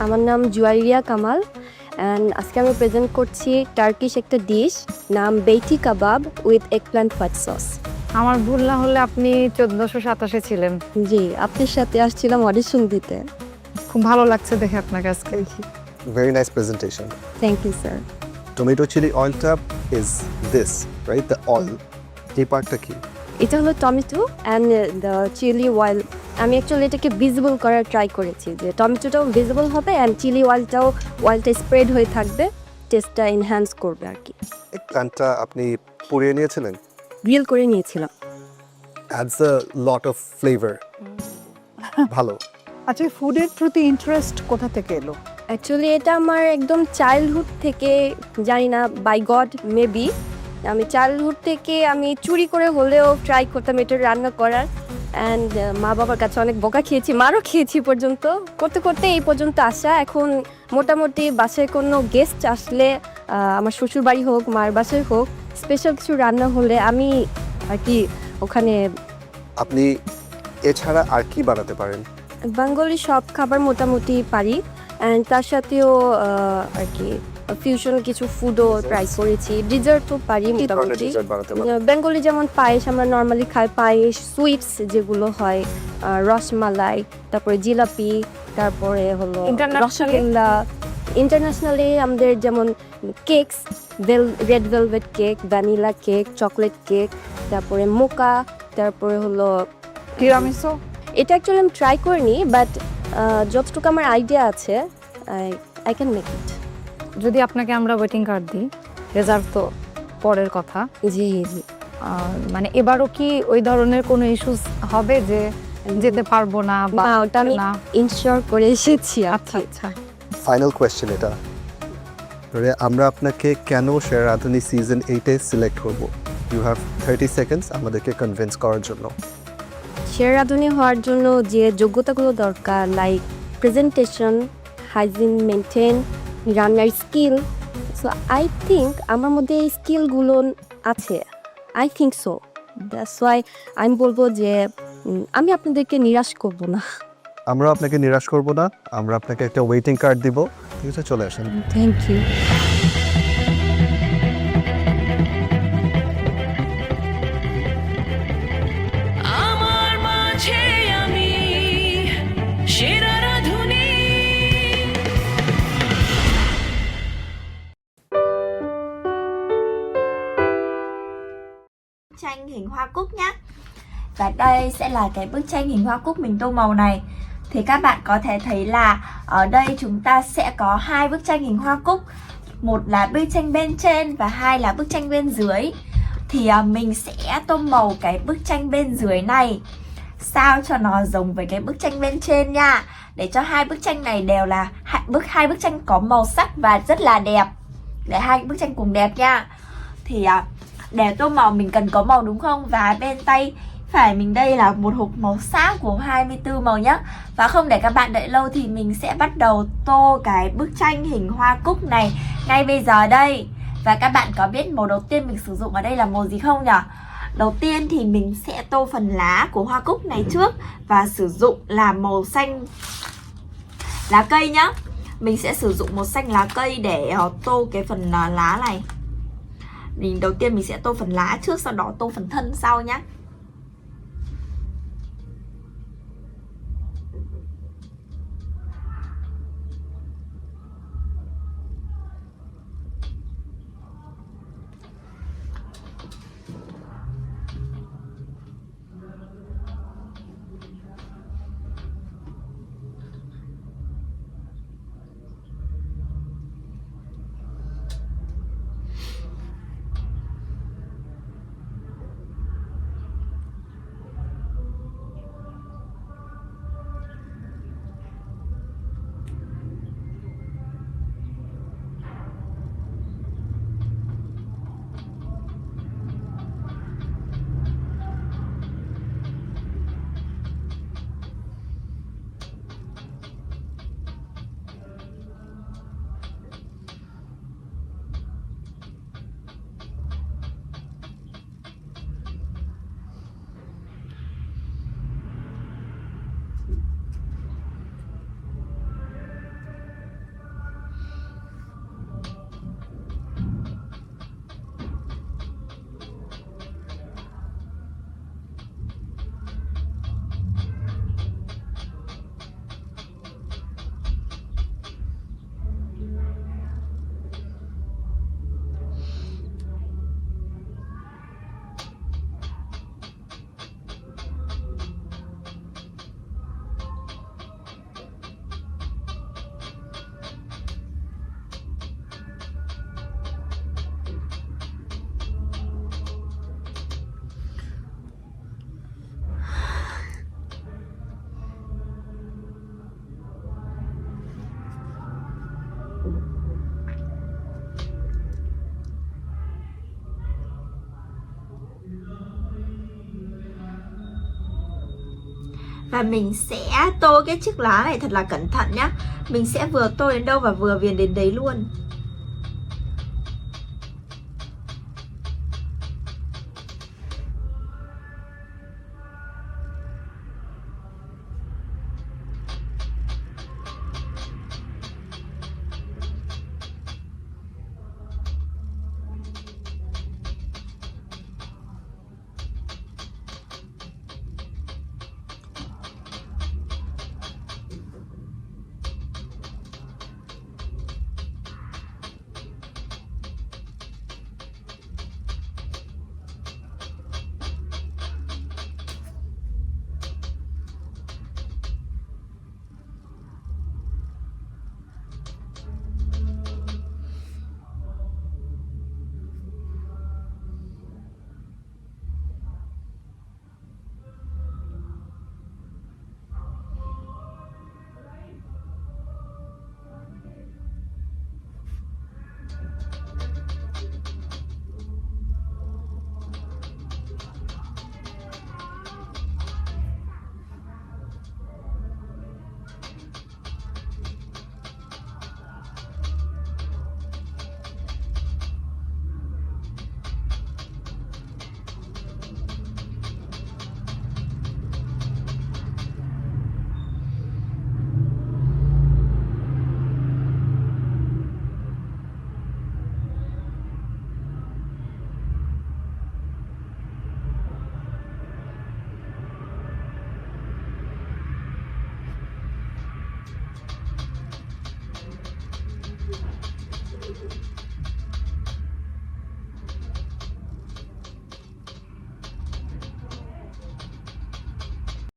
আমার নাম জুয়ারিয়া কামাল অ্যান্ড আজকে আমি প্রেজেন্ট করছি টার্কিশ একটা ডিশ নাম বেইটি কাবাব উইথ এগপ্ল্যান্ট হোয়াইট সস। আমার ভুল না হলে আপনি 1427 ছিলেন। জি, আপনার সাথে আসছিলাম অডিশন দিতে। খুব ভালো লাগছে দেখে আপনাকে আজকে। Very nice presentation. Thank you sir. Tomato chili oil tub is this, right? The oil. এই পার্টটা কি? এটা হলো tomato and the chili oil. আমি অ্যাকচুয়ালি এটাকে ভিজিবল করার ট্রাই করেছি যে টমেটোটাও ভিজিবল হবে অ্যান্ড চিলি অয়েলটা স্প্রেড হয়ে থাকবে, টেস্টটা এনহ্যান্স করবে আর কি। এই প্ল্যান্টটা আপনি পুড়িয়ে নিয়েছিলেন? গ্রিল করে নিয়েছিলাম। Adds a lot of flavor. ভালো। আচ্ছা, ফুডের প্রতি ইন্টারেস্ট কোথা থেকে এলো? অ্যাকচুয়ালি এটা আমার একদম চাইল্ডহুড থেকে, জানি না বাই গড মেবি, আমি চাইল্ডহুড থেকে আমি চুরি করে হলেও ট্রাই করতাম এটা রান্না করার অ্যান্ড মা বাবার কাছে অনেক বকা খেয়েছি, মারও খেয়েছি পর্যন্ত। করতে করতে এই পর্যন্ত আসা। এখন মোটামুটি বাসায় কোনো গেস্ট আসলে, আমার শ্বশুর বাড়ি হোক মার বাসায় হোক, স্পেশাল কিছু রান্না হলে আমি আর কি ওখানে। আপনি এছাড়া আর কি বানাতে পারেন? বেঙ্গলি সব খাবার মোটামুটি পারি অ্যান্ড তার সাথেও আর কি ফিউশন কিছু ফুডও ট্রাই করেছি। ডিজার্টও পারি মোটামুটি। বেঙ্গলি যেমন পায়েস আমরা নর্মালি খাই, পায়েস, সুইটস যেগুলো হয়, রসমালাই, তারপরে জিলাপি, তারপরে হলো রসগোল্লা। ইন্টারন্যাশনালি আমাদের যেমন cakes, red velvet cake, vanilla cake, chocolate cake, তারপরে মোকা, তারপরে হলো তিরামিসু। এটা অ্যাকচুয়ালি আমি ট্রাই করিনি, বাট যতটুকু আমার আইডিয়া আছে আই ক্যান মেক ইট। যদি আপনাকে আমরা ওয়েটিং কার্ড দিই, রেজাল্ট তো পরের কথা। জি জি। মানে এবারও কি ওই ধরনের কোনো ইস্যুস হবে যে যেতে পারবো না বা ওটা আমি ইনশিওর করে এসেছি। আচ্ছা আচ্ছা। ফাইনাল কোয়েশ্চেন এটা, আমরা আপনাকে কেন share Radhuni season 8 A select করব? ইউ হ্যাভ 30 সেকেন্ডস আমাদেরকে কনভিন্স করার জন্য। শেয়ার রাঁধুনি হওয়ার জন্য যে যোগ্যতাগুলো দরকার, লাইক প্রেজেন্টেশন, হাইজিন মেনটেন, রান্নার স্কিল, সো আই থিঙ্ক আমার মধ্যে এই স্কিলগুলো আছে। I think so, that's why আমি বলবো যে আমি আপনাদেরকে নিরাশ করব না। আমরা আপনাকে নিরাশ করব না, আমরা আপনাকে একটা ওয়েটিং কার্ড দিব। ঠিক আছে, চলে আসেন। Thank you. Tranh hình hoa cúc nhé. Và đây sẽ là cái bức tranh hình hoa cúc mình tô màu này. Thì các bạn có thể thấy là ở đây chúng ta sẽ có hai bức tranh hình hoa cúc. Một là bức tranh bên trên và hai là bức tranh bên dưới. thì mình sẽ tô màu cái bức tranh bên dưới này sao cho nó giống với cái bức tranh bên trên nha, để cho hai bức tranh này đều là hai bức tranh có màu sắc và rất là đẹp, để hai bức tranh cùng đẹp nha. Thì để tô màu mình cần có màu đúng không? Và bên tay phải mình đây là một hộp màu sáp gồm 24 màu nhé. Và không để các bạn đợi lâu thì mình sẽ bắt đầu tô cái bức tranh hình hoa cúc này ngay bây giờ đây. Và các bạn có biết màu đầu tiên mình sử dụng ở đây là màu gì không nhỉ? Đầu tiên thì mình sẽ tô phần lá của hoa cúc này trước và sử dụng là màu xanh lá cây nhá. Mình sẽ sử dụng màu xanh lá cây để tô cái phần lá này. Đầu tiên mình sẽ tô phần lá trước, sau đó tô phần thân sau nhá. Và mình sẽ tô cái chiếc lá này thật là cẩn thận nhá. Mình sẽ vừa tô đến đâu và vừa viền đến đấy luôn.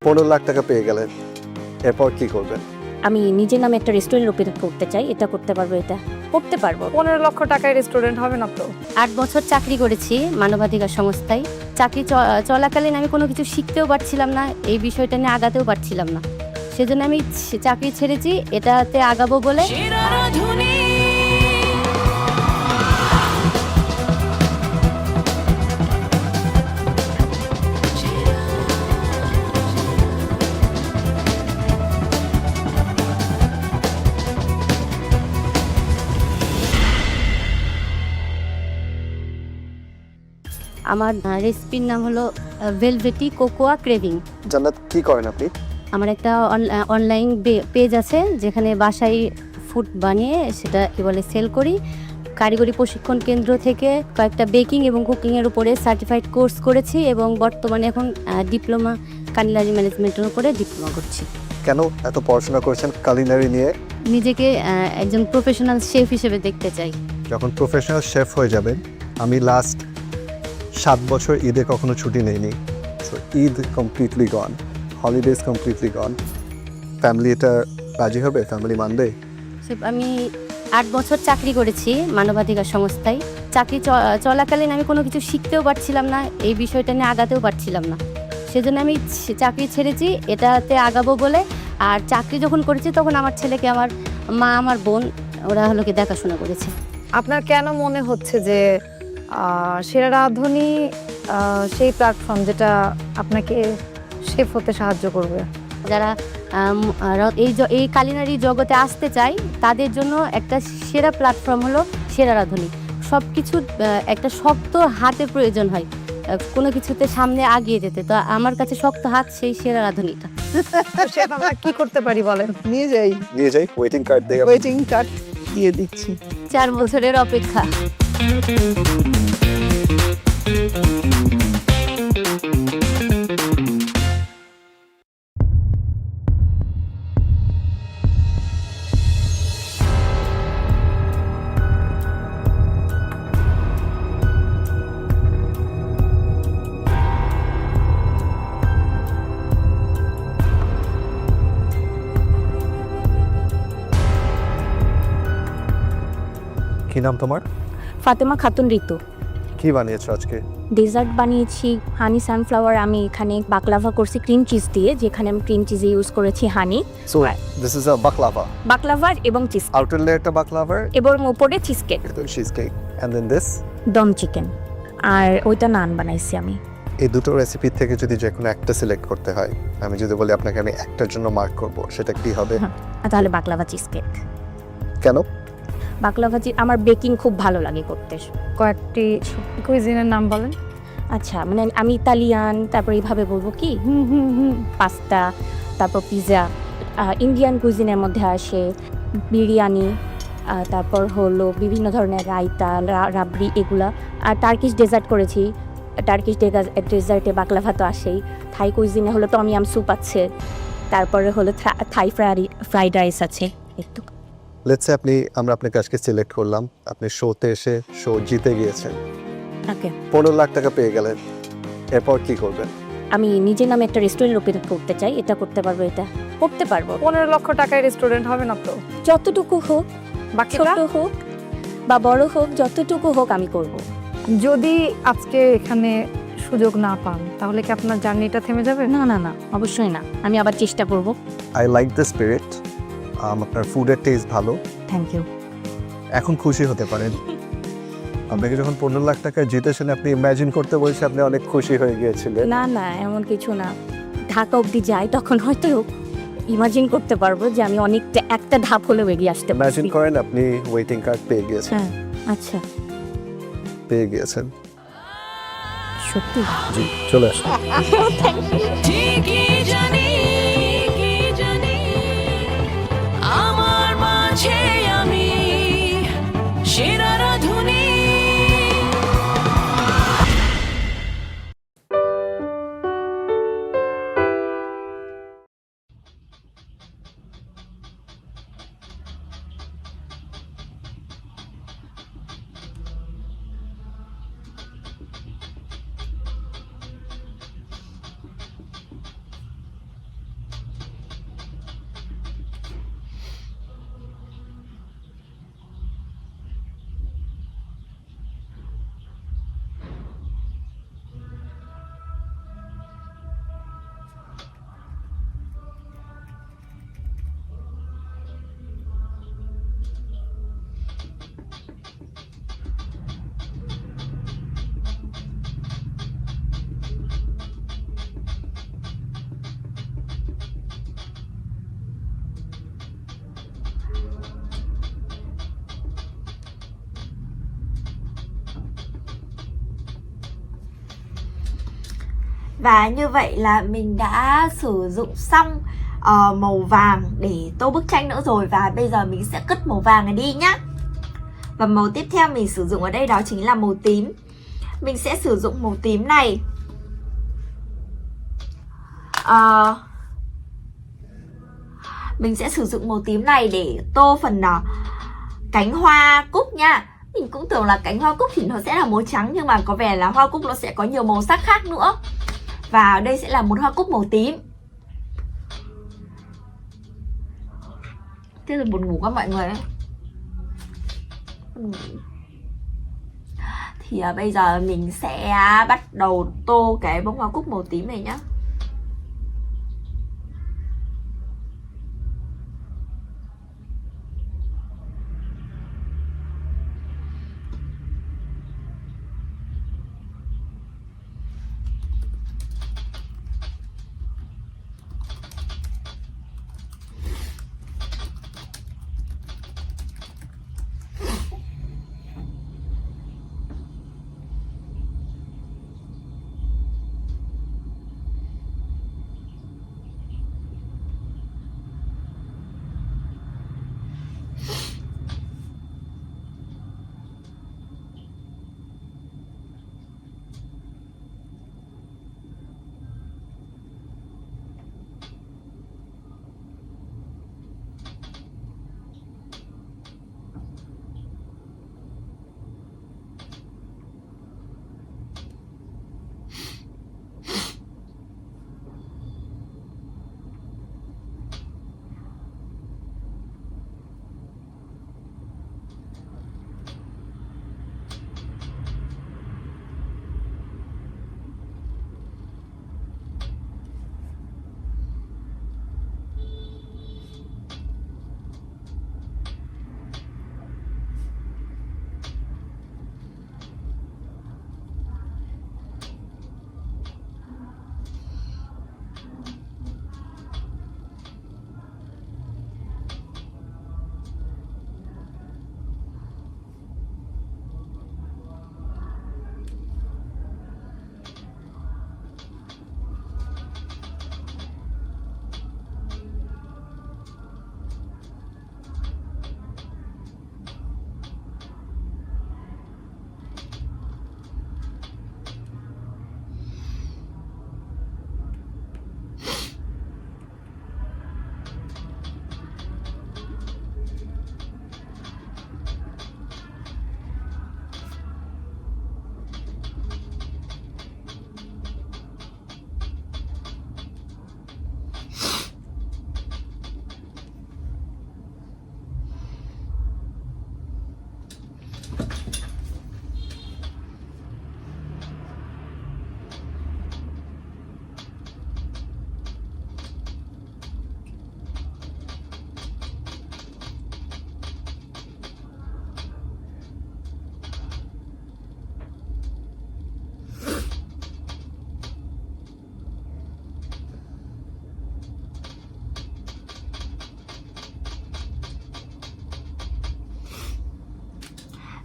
$15 lakh পেয়ে গেলেন, এরপর কি করবেন? আমি নিজের নামে একটা restaurant open করতে চাই, এটা করতে পারবো, এটা করতে পারবো। 15 লক্ষ টাকায় রেস্টুরেন্ট হবে না তো? 8 বছর চাকরি করেছি মানবাধিকার সংস্থায়। চাকরি চলাকালীন আমি কোনো কিছু শিখতেও পারছিলাম না, এই বিষয়টা নিয়ে আগাতেও পারছিলাম না, সেজন্য আমি চাকরি ছেড়েছি, এটাতে আগাবো বলে। আমার রেসিপির নাম হলো ভেলভেটি কোকোয়া ক্রেভিং। জান্নাত, কি করেন আপনি? আমার একটা অনলাইন পেজ আছে যেখানে বাসায় ফুড বানিয়ে সেটা কি বলে সেল করি। কারিগরি প্রশিক্ষণ কেন্দ্র থেকে কয়েকটা বেকিং এবং কুকিংয়ের উপরে সার্টিফাইড কোর্স করেছি এবং বর্তমানে এখন ডিপ্লোমা কালিনারি ম্যানেজমেন্টের উপরে ডিপ্লোমা করছি। কেন এত পড়াশোনা করেছেন কালিনারি নিয়ে? নিজেকে একজন প্রফেশনাল শেফ হিসেবে দেখতে চাই। যখন প্রফেশনাল শেফ হয়ে যাবেন, আমি লাস্ট 7 বছর ঈদে কখনো ছুটি নেইনি। সো ঈদ কমপ্লিটলি গন, হলিডেজ কমপ্লিটলি গন। ফ্যামিলি এটা রাজি হবে? ফ্যামিলি মানবে? আমি 8 বছর চাকরি করেছি মানবাধিকার সংস্থায়। চাকরি চলাকালীন আমি কোনো কিছু শিখতেও পারছিলাম না, এই বিষয়টা নিয়ে আগাতেও পারছিলাম না, সেজন্য আমি চাকরি ছেড়েছি, এটাতে আগাবো বলে। আর চাকরি যখন করেছি তখন আমার ছেলেকে আমার মা, আমার বোন, ওরা হলো কি দেখাশোনা করেছে। আপনার কেন মনে হচ্ছে যে সেরা রাঁধুনি সেই প্ল্যাটফর্ম যেটা আপনাকে শেফ হতে সাহায্য করবে? যারা এই কালিনারি জগতে আসতে চায় তাদের জন্য একটা সেরা প্ল্যাটফর্ম হলো সেরা রাঁধুনি। সব কিছু একটা শক্ত হাতের প্রয়োজন হয় কোনো কিছুতে সামনে আগিয়ে যেতে, তো আমার কাছে শক্ত হাত সেই সেরা রাঁধুনিটা। শেফ, আমরা কি করতে পারি বলেন? নিয়ে যাই ওয়েটিং কার্ড দিয়ে। ওয়েটিং কার্ড দিয়ে দিচ্ছি। 4 বছরের অপেক্ষা। কি নাম তোমার? ফাতেমা খাতুন ঋতু। কি বানিয়েছো আজকে? ডেজার্ট বানিয়েছি হানি সানফ্লাওয়ার। আমি এখানে বাকলাভা করছি ক্রিম চিজ দিয়ে, যেখানে আমি ক্রিম চিজ ইউজ করেছি honey. So this is a baklava এবং চিজ। আউটার লেয়ারটা বাকলাভা এবং উপরে cheese cake. And then this dum chicken, আর ওইটা নান বানাইছি আমি। এই দুটো রেসিপি থেকে যদি যে কোনো একটা সিলেক্ট করতে হয়, আমি যদি বলি আপনাকে আমি একটার জন্য মার্ক করব, সেটা কি হবে? তাহলে বাকলাভা চিজ কেক। কেন? বাকলাভা আমার বেকিং খুব ভালো লাগে করতে। কয়েকটি কুইজিনের নাম বলেন। আচ্ছা, মানে আমি ইতালিয়ান, তারপর এইভাবে বলবো কি, পাস্তা, তারপর পিৎজা। ইন্ডিয়ান কুইজিনের মধ্যে আসে বিরিয়ানি, তারপর হলো বিভিন্ন ধরনের রায়তা, রাবড়ি, এগুলা। আর টার্কিশ ডেজার্ট করেছি। টার্কিশ ডেজার্টে বাকলাভা তো আসেই। থাই কুইজিনে হলো টম ইয়াম স্যুপ আছে, তারপরে হলো থাই ফ্রাইড রাইস আছে। একটু লেটস সে আমরা আপনাকে আজকে সিলেক্ট করলাম, আপনি শোতে এসে শো জিতে গিয়েছেন, ওকে, 15 লাখ টাকা পেয়ে গেলেন, এরপর কি করবেন? আমি নিজের নামে একটা রেস্টুরেন্ট ওপেন করতে চাই, এটা করতে পারবো, এটা করতে পারবো। 15 লক্ষ টাকায় রেস্টুরেন্ট হবে না তো? যতটুকু হোক, ছোট হোক বা বড় হোক, যতটুকু হোক আমি করব। যদি আজকে এখানে সুযোগ না পান তাহলে কি আপনার জার্নিটা থেমে যাবে? না না না, অবশ্যই না, আমি আবার চেষ্টা করব। I like the spirit. আপনার ফুডের টেস্ট ভালো। Thank you. এখন খুশি হতে পারেন। আপনাকে যখন 15 লাখ টাকা জিতেছেন, আপনি ইমাজিন করতে বলছে আপনি অনেক খুশি হয়ে গিয়েছিলেন। না না, এমন কিছু না। ঢাকা অবধি যাই তখন হয়তো ইমাজিন করতে পারবো যে আমি অনেকটা একটা ধাপ হলেও এগিয়ে আসতে পারছি। ইমাজিন করেন আপনি ওয়েটিং কার্ড পেয়ে গিয়েছেন। হ্যাঁ, আচ্ছা, পেয়ে গিয়েছেন সত্যি? জি, চলে আসুন। ঠিকই জানি আমার মাঝে আমি সেরা রাঁধুনি। Và như vậy là mình đã sử dụng xong màu vàng để tô bức tranh nữa rồi. Và bây giờ mình sẽ cất màu vàng này đi nhá. Và màu tiếp theo mình sử dụng ở đây đó chính là màu tím. Mình sẽ sử dụng màu tím này mình sẽ sử dụng màu tím này để tô phần cánh hoa cúc nha. Mình cũng tưởng là cánh hoa cúc thì nó sẽ là màu trắng, nhưng mà có vẻ là hoa cúc nó sẽ có nhiều màu sắc khác nữa. Và đây sẽ là một hoa cúc màu tím. Thế là buồn ngủ các mọi người ấy. Thì bây giờ mình sẽ bắt đầu tô cái bông hoa cúc màu tím này nhá.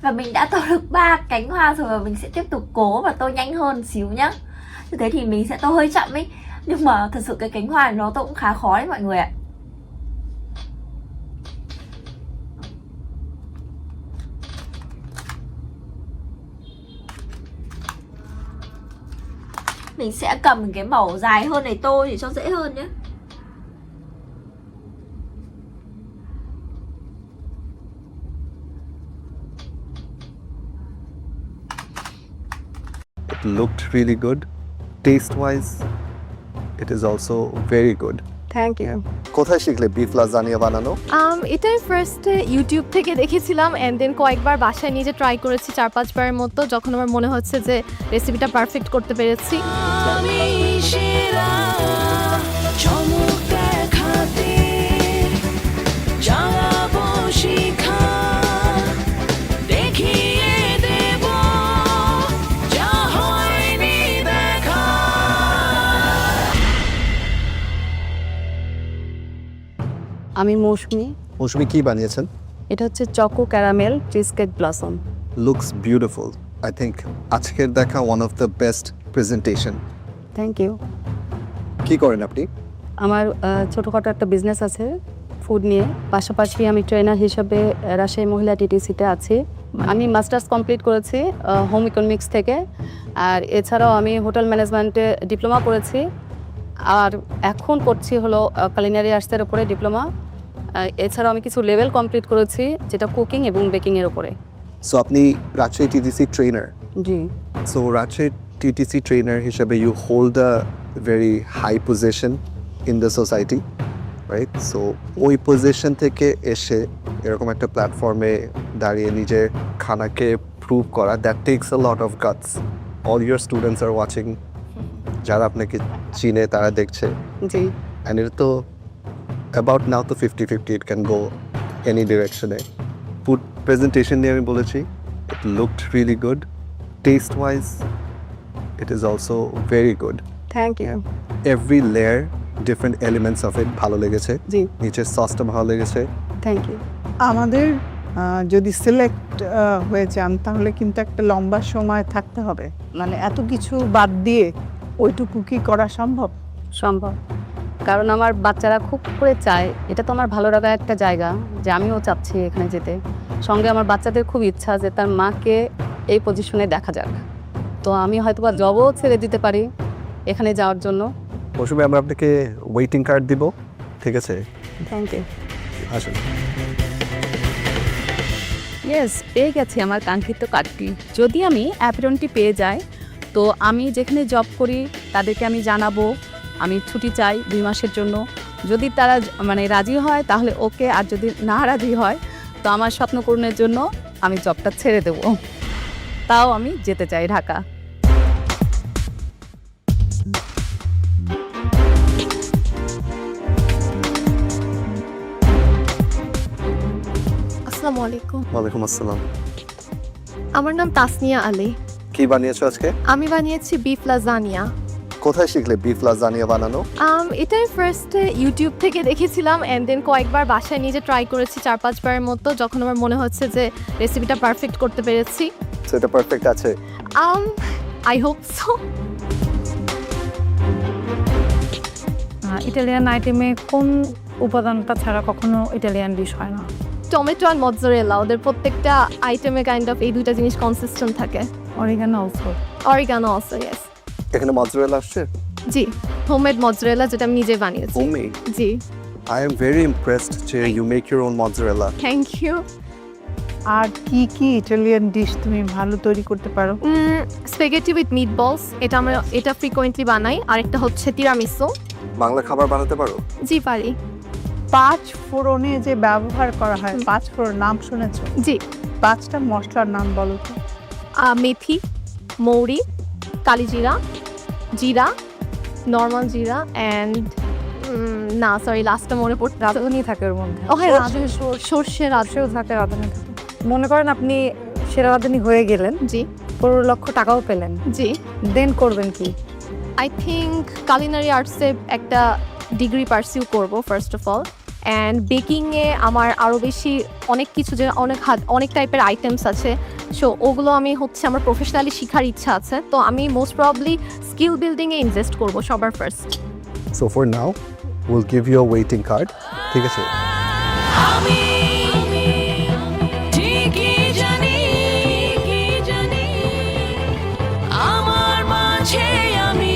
Và mình đã tô được 3 cánh hoa rồi, và mình sẽ tiếp tục cố và tô nhanh hơn xíu nhá. Như thế thì mình sẽ tô hơi chậm ấy, nhưng mà thật sự cái cánh hoa này nó tô cũng khá khó đấy mọi người ạ. Mình sẽ cầm cái mẩu dài hơn này tô để cho dễ hơn nhé. It looked really good. Taste-wise, it is also very good. Thank you. কোথায় শিখলে beef lasagna বানানো? এটা ফার্স্টে YouTube থেকে দেখেছিলাম, and then কয়েকবার বাসায় নিজে ট্রাই করেছি 4-5 বারের মতো, যখন আমার মনে হচ্ছে যে রেসিপিটা পারফেক্ট করতে পেরেছি। আমি সেরা চমক দেখাতে জ্বালাবো শিখা দেখিয়ে দেব যা হয়নি দেখা। আমি মৌসুমি। মৌসুমি কি বানিয়েছেন? এটা হচ্ছে choco caramel cheesecake blossom. Looks beautiful. I think আজকের দেখা one of the best presentation thank you. কি করেন আপনি? আমার ছোটোখাটো একটা বিজনেস আছে ফুড নিয়ে, পাশাপাশি আমি ট্রেনার হিসাবে রাজশাহী মহিলা টিটিসিতে আছি। আমি মাস্টার্স কমপ্লিট করেছি হোম ইকোনমিক্স থেকে, আর এছাড়াও আমি হোটেল ম্যানেজমেন্টে ডিপ্লোমা করেছি, আর এখন করছি হলো কুলিনারি আর্টসের উপরে ডিপ্লোমা। এছাড়াও আমি কিছু লেভেল কমপ্লিট করেছি যেটা কুকিং এবং বেকিংয়ের উপরে। সো আপনি রাজশাহী টিটিসি ট্রেনার। জি। সো রাজশাহী টিটিসি ট্রেনার হিসেবে you hold a very high position in the society, right? So ওই পজিশন থেকে এসে এরকম একটা প্ল্যাটফর্মে দাঁড়িয়ে নিজের খানাকে প্রুভ করা, that takes a lot of guts. All your students are watching, যারা আপনাকে চিনে তারা দেখছে। জি। অ্যান্ড এটা তো অ্যাবাউট নাও তো 50-50, ইট ক্যান গো এনি ডিরেকশনে। ফুড প্রেজেন্টেশন নিয়ে আমি বলেছি, it looked really good. Taste wise it is also very good. Thank you. Every layer, different elements of it ভালো লেগেছে। জি। নিচের সসটা ভালো লেগেছে। Thank you. আমাদের যদি সিলেক্ট হয়ে যান তাহলে কিন্তু একটা লম্বা সময় থাকতে হবে, মানে এত কিছু বাদ দিয়ে ওইটুকু কি করা সম্ভব? সম্ভব, কারণ আমার বাচ্চারা খুব করে চায়, এটা তো আমার ভালো লাগার একটা জায়গা যে আমিও চাচ্ছি এখানে যেতে। সঙ্গে আমার বাচ্চাদের খুব ইচ্ছা যে তার মাকে এই পজিশনে দেখা যাক, তো আমি হয়তো বা জবও ছেড়ে দিতে পারি এখানে যাওয়ার জন্য। মৌসুমী, আমরা আপনাকে ওয়েটিং কার্ড দিব, ঠিক আছে? Thank you. আসুন। ইয়েস, পেয়ে গেছি আমার কাঙ্ক্ষিত কার্ডটি। যদি আমি অ্যাপরনটি পেয়ে যাই, তো আমি যেখানে জব করি তাদেরকে আমি জানাবো আমি ছুটি চাই 2 মাসের জন্য। যদি তারা মানে রাজি হয় তাহলে ওকে, আর যদি না রাজি হয় তো আমার স্বপ্ন পূরণের জন্য আমি জবটা ছেড়ে দেব। তাও আমি যেতে চাই ঢাকা। আসসালামু আলাইকুম। ওয়ালাইকুম আসসালাম। আমার নাম তাসনিয়া আলী। কি বানিয়েছো আজকে? আমি বানিয়েছি বিফ লাজানিয়া। কোথায় শিখলে বিফ লাজানিয়া বানানো? এটাই ফার্স্টে ইউটিউব থেকে দেখেছিলাম, অ্যান্ড দেন কয়েকবার বাসায় নিজে ট্রাই করেছি 4-5 বারের মতো, যখন আমার মনে হচ্ছে যে রেসিপিটা পারফেক্ট করতে পেরেছি। সেটা পারফেক্ট আছে? I hope so. ইটালিয়ান আইটেমে কোন উপাদানটা ছাড়া কখনো ইটালিয়ান ডিশ হয় না? টমেটো আর মজ্জারেলা, ওদের প্রত্যেকটা আইটেমে কাইন্ড অফ এই দুইটা জিনিস কনসিস্টেন্ট থাকে। Oregano also. Oregano also, yes. এখানে মজ্জারেলা আসছে? জি, হোমমেড মজ্জারেলা, যেটা আমি নিজে বানিয়েছি। Homemade? G. I am very impressed যে you make your own mozzarella. Thank you. আর কি কি ইটালিয়ান ডিশ তুমি ভালো তৈরি করতে পারো? স্প্যাগেটি উইথ মিটবলস, এটা ফ্রিকোয়েন্টলি বানাই। আরেকটা হচ্ছে তিরামিসু। বাংলা খাবার বানাতে পারো? জি, পারি। 5 ফোড়নে যে ব্যবহার করা হয়, 5 ফোড়ন নাম শুনেছো? জি। 5টা মশলার নাম বলো তো। মেথি, মৌরি, কালিজিরা, জিরা, নর্মাল জিরা, অ্যান্ড না সরি লাস্টটা মনে পড়তে রাঁধুনি থাকে ওর মধ্যে। ও হ্যাঁ, সর্ষে রাঁধুনিও থাকে, রাঁধুনি থাকে। মনে করেন আপনি সেরা রাঁধুনি হয়ে গেলেন, জি, 15 লক্ষ টাকাও পেলেন, জি, দেন করবেন কি? আই থিঙ্ক কুলিনারি আর্টসে একটা ডিগ্রি পারসিউ করব ফার্স্ট অফ অল, অ্যান্ড বেকিংয়ে আমার আরও বেশি অনেক কিছু, যে অনেক টাইপের আইটেমস আছে, সো ওগুলো আমি আমার প্রফেশনালি শেখার ইচ্ছা আছে, তো আমি মোস্ট প্রবাবলি স্কিল বিল্ডিংয়ে ইনভেস্ট করব সবার first. So for now, we'll give you a waiting card. ঠিক আছে? আমি ঠিকই জানি আমার মাঝে আমি।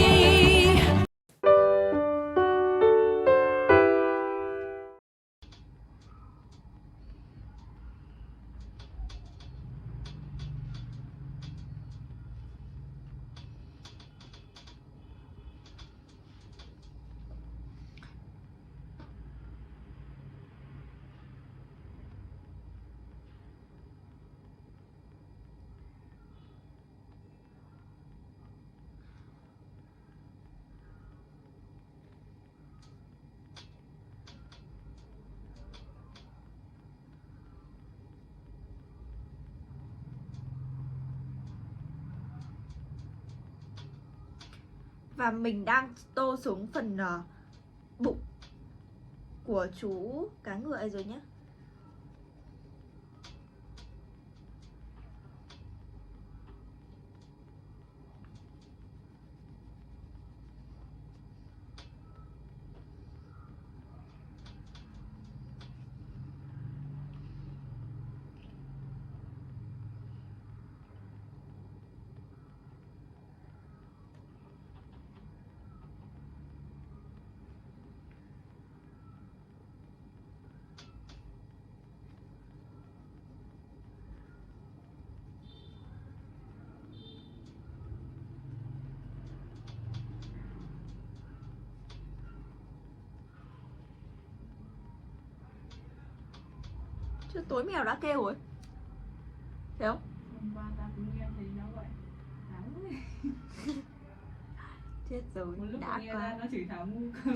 Và mình đang tô xuống phần bụng của chú cá ngựa rồi nhé. Chứ tối mèo đã kêu rồi. Thấy không? Chết rồi, đã quá. Nó chửi Thảo ngu cơ.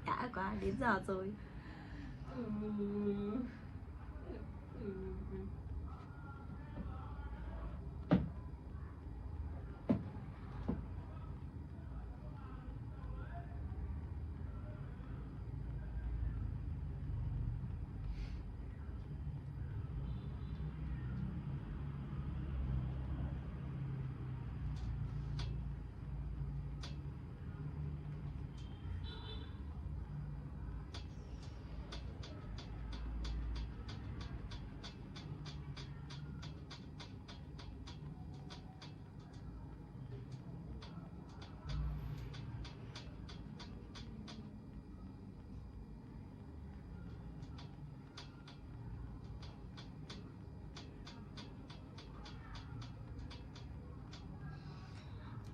Đã quá, đến giờ rồi.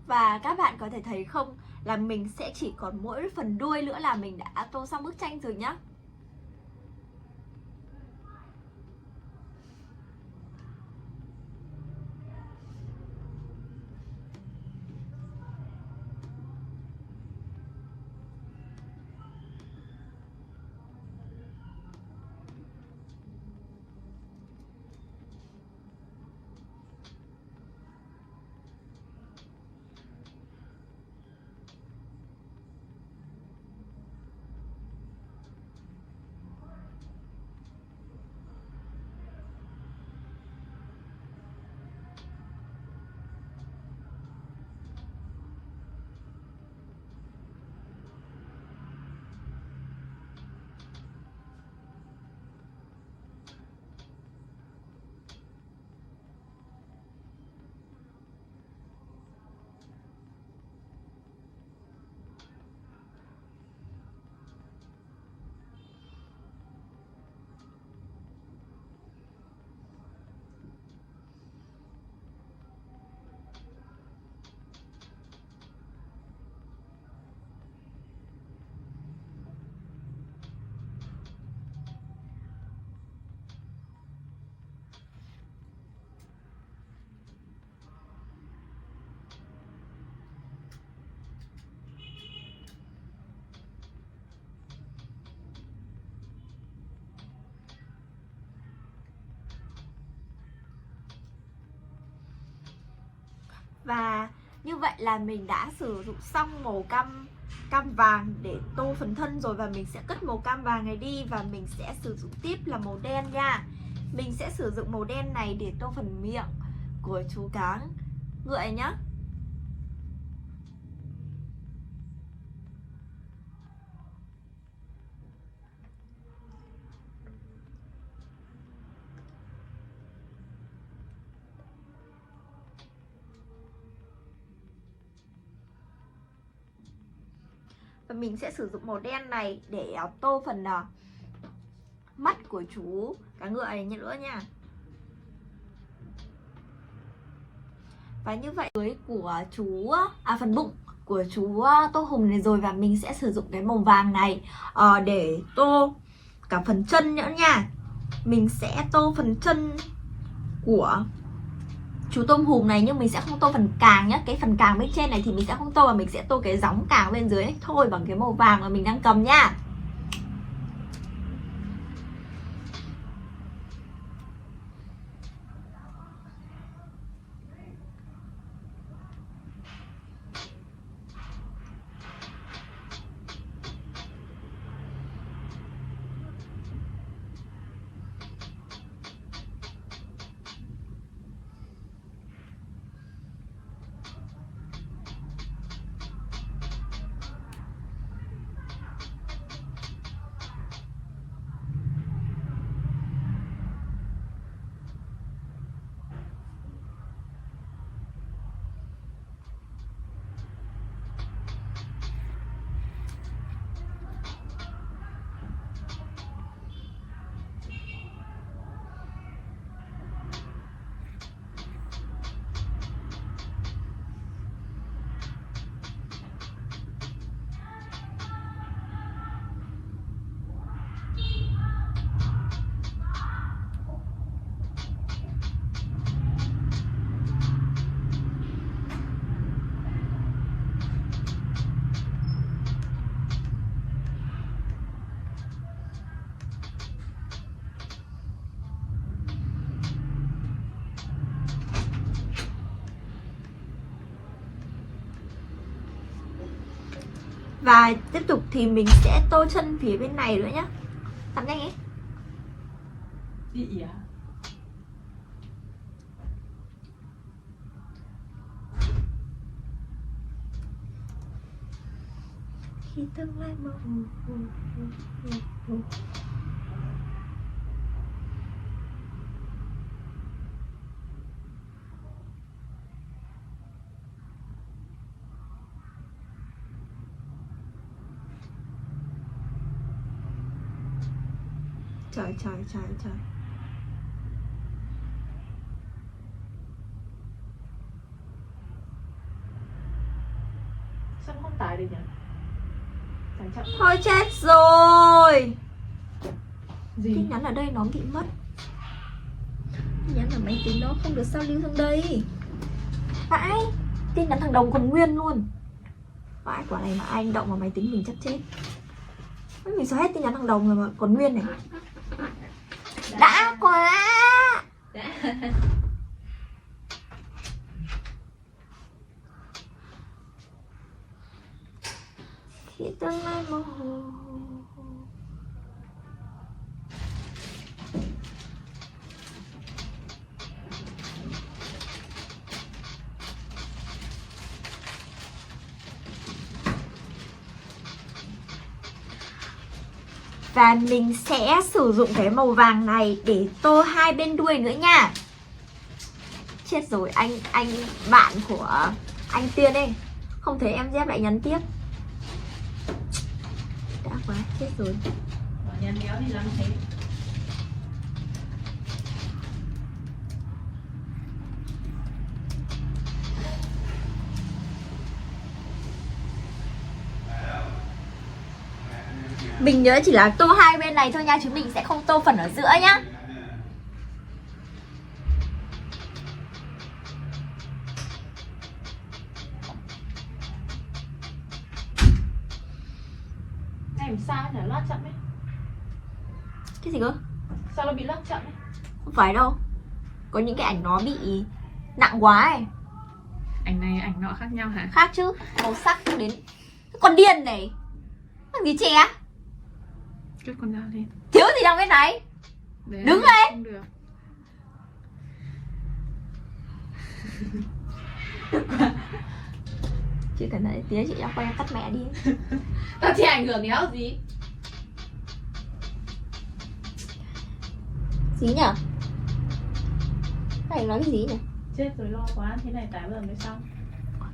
Và các bạn có thể thấy không, là mình sẽ chỉ còn mỗi phần đuôi nữa là mình đã tô xong bức tranh rồi nhá. Và như vậy là mình đã sử dụng xong màu cam vàng để tô phần thân rồi. Và mình sẽ cất màu cam vàng này đi và mình sẽ sử dụng tiếp là màu đen nha. Mình sẽ sử dụng màu đen này để tô phần miệng của chú cá ngựa nhá. Và mình sẽ sử dụng màu đen này để tô phần mắt của chú cá ngựa này nữa nha. Và như vậy dưới của chú phần bụng của chú tô hùng này rồi. Và mình sẽ sử dụng cái màu vàng này để tô cả phần chân nữa nha. Mình sẽ tô phần chân của chú tôm hùm này, nhưng mình sẽ không tô phần càng nhá. Cái phần càng bên trên này thì mình sẽ không tô, mà mình sẽ tô cái gióng càng bên dưới này thôi, bằng cái màu vàng mà mình đang cầm nhá. Và tiếp tục thì mình sẽ tô chân phía bên này nữa nhá. Làm nhanh ấy. Đi à? Khi tương lai mơ hồ. Trời. Sao không tải được nhỉ? Tải chậm. Thôi chết rồi. Gì? Tin nhắn ở đây nó bị mất. Tin nhắn ở máy tính nó không được sao lưu sang đây. Vãi. Tin nhắn thằng Đồng còn nguyên luôn. Vãi, quả này mà ai động vào máy tính mình chắc chết. Mình xóa hết tin nhắn thằng Đồng rồi mà còn nguyên này. Đã quá. Khi tương lai mơ hồ. Và mình sẽ sử dụng cái màu vàng này để tô hai bên đuôi nữa nha. Chết rồi, anh bạn của anh Tiên ấy không thấy em dép lại nhắn tiếp. Đã quá, chết rồi. Nhắn méo thì làm thế. Mình nhớ chỉ là tô hai bên này thôi nha, chứ mình sẽ không tô phần ở giữa nhá. Em sao nhỉ? Lót chậm ấy. Cái gì cơ? Sao nó bị lót chậm ấy? Không phải đâu. Có những cái ảnh nó bị nặng quá ấy. Ảnh này ảnh nọ khác nhau hả? Khác chứ, màu sắc đến con điên này. Làm gì trẻ? Cất con dao lên. Thiếu gì đâu bên này. Để đứng lên. Không được. Chứ cần đấy, tía chị đang quay cắt mẹ đi. Tao chỉ ảnh hưởng đéo gì. Gì nhở? Cái ảnh nói cái gì nhỉ? Chết rồi, lo quá, thế này tải bao giờ mới xong.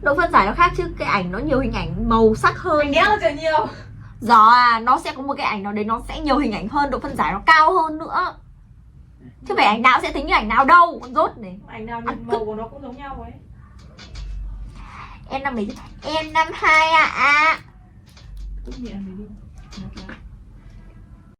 Độ phân giải nó khác chứ, cái ảnh nó nhiều hình ảnh màu sắc hơn. Ảnh đéo là nhiều. Gió à, nó sẽ có một cái ảnh nào đấy nó sẽ nhiều hình ảnh hơn, độ phân giải nó cao hơn nữa. Chứ phải ảnh nào sẽ tính như ảnh nào đâu, con rốt này. Ảnh nào nhìn màu của nó cũng giống nhau ấy. Em năm mấy? Em năm 2 ạ. Tốt nghiệp rồi đi.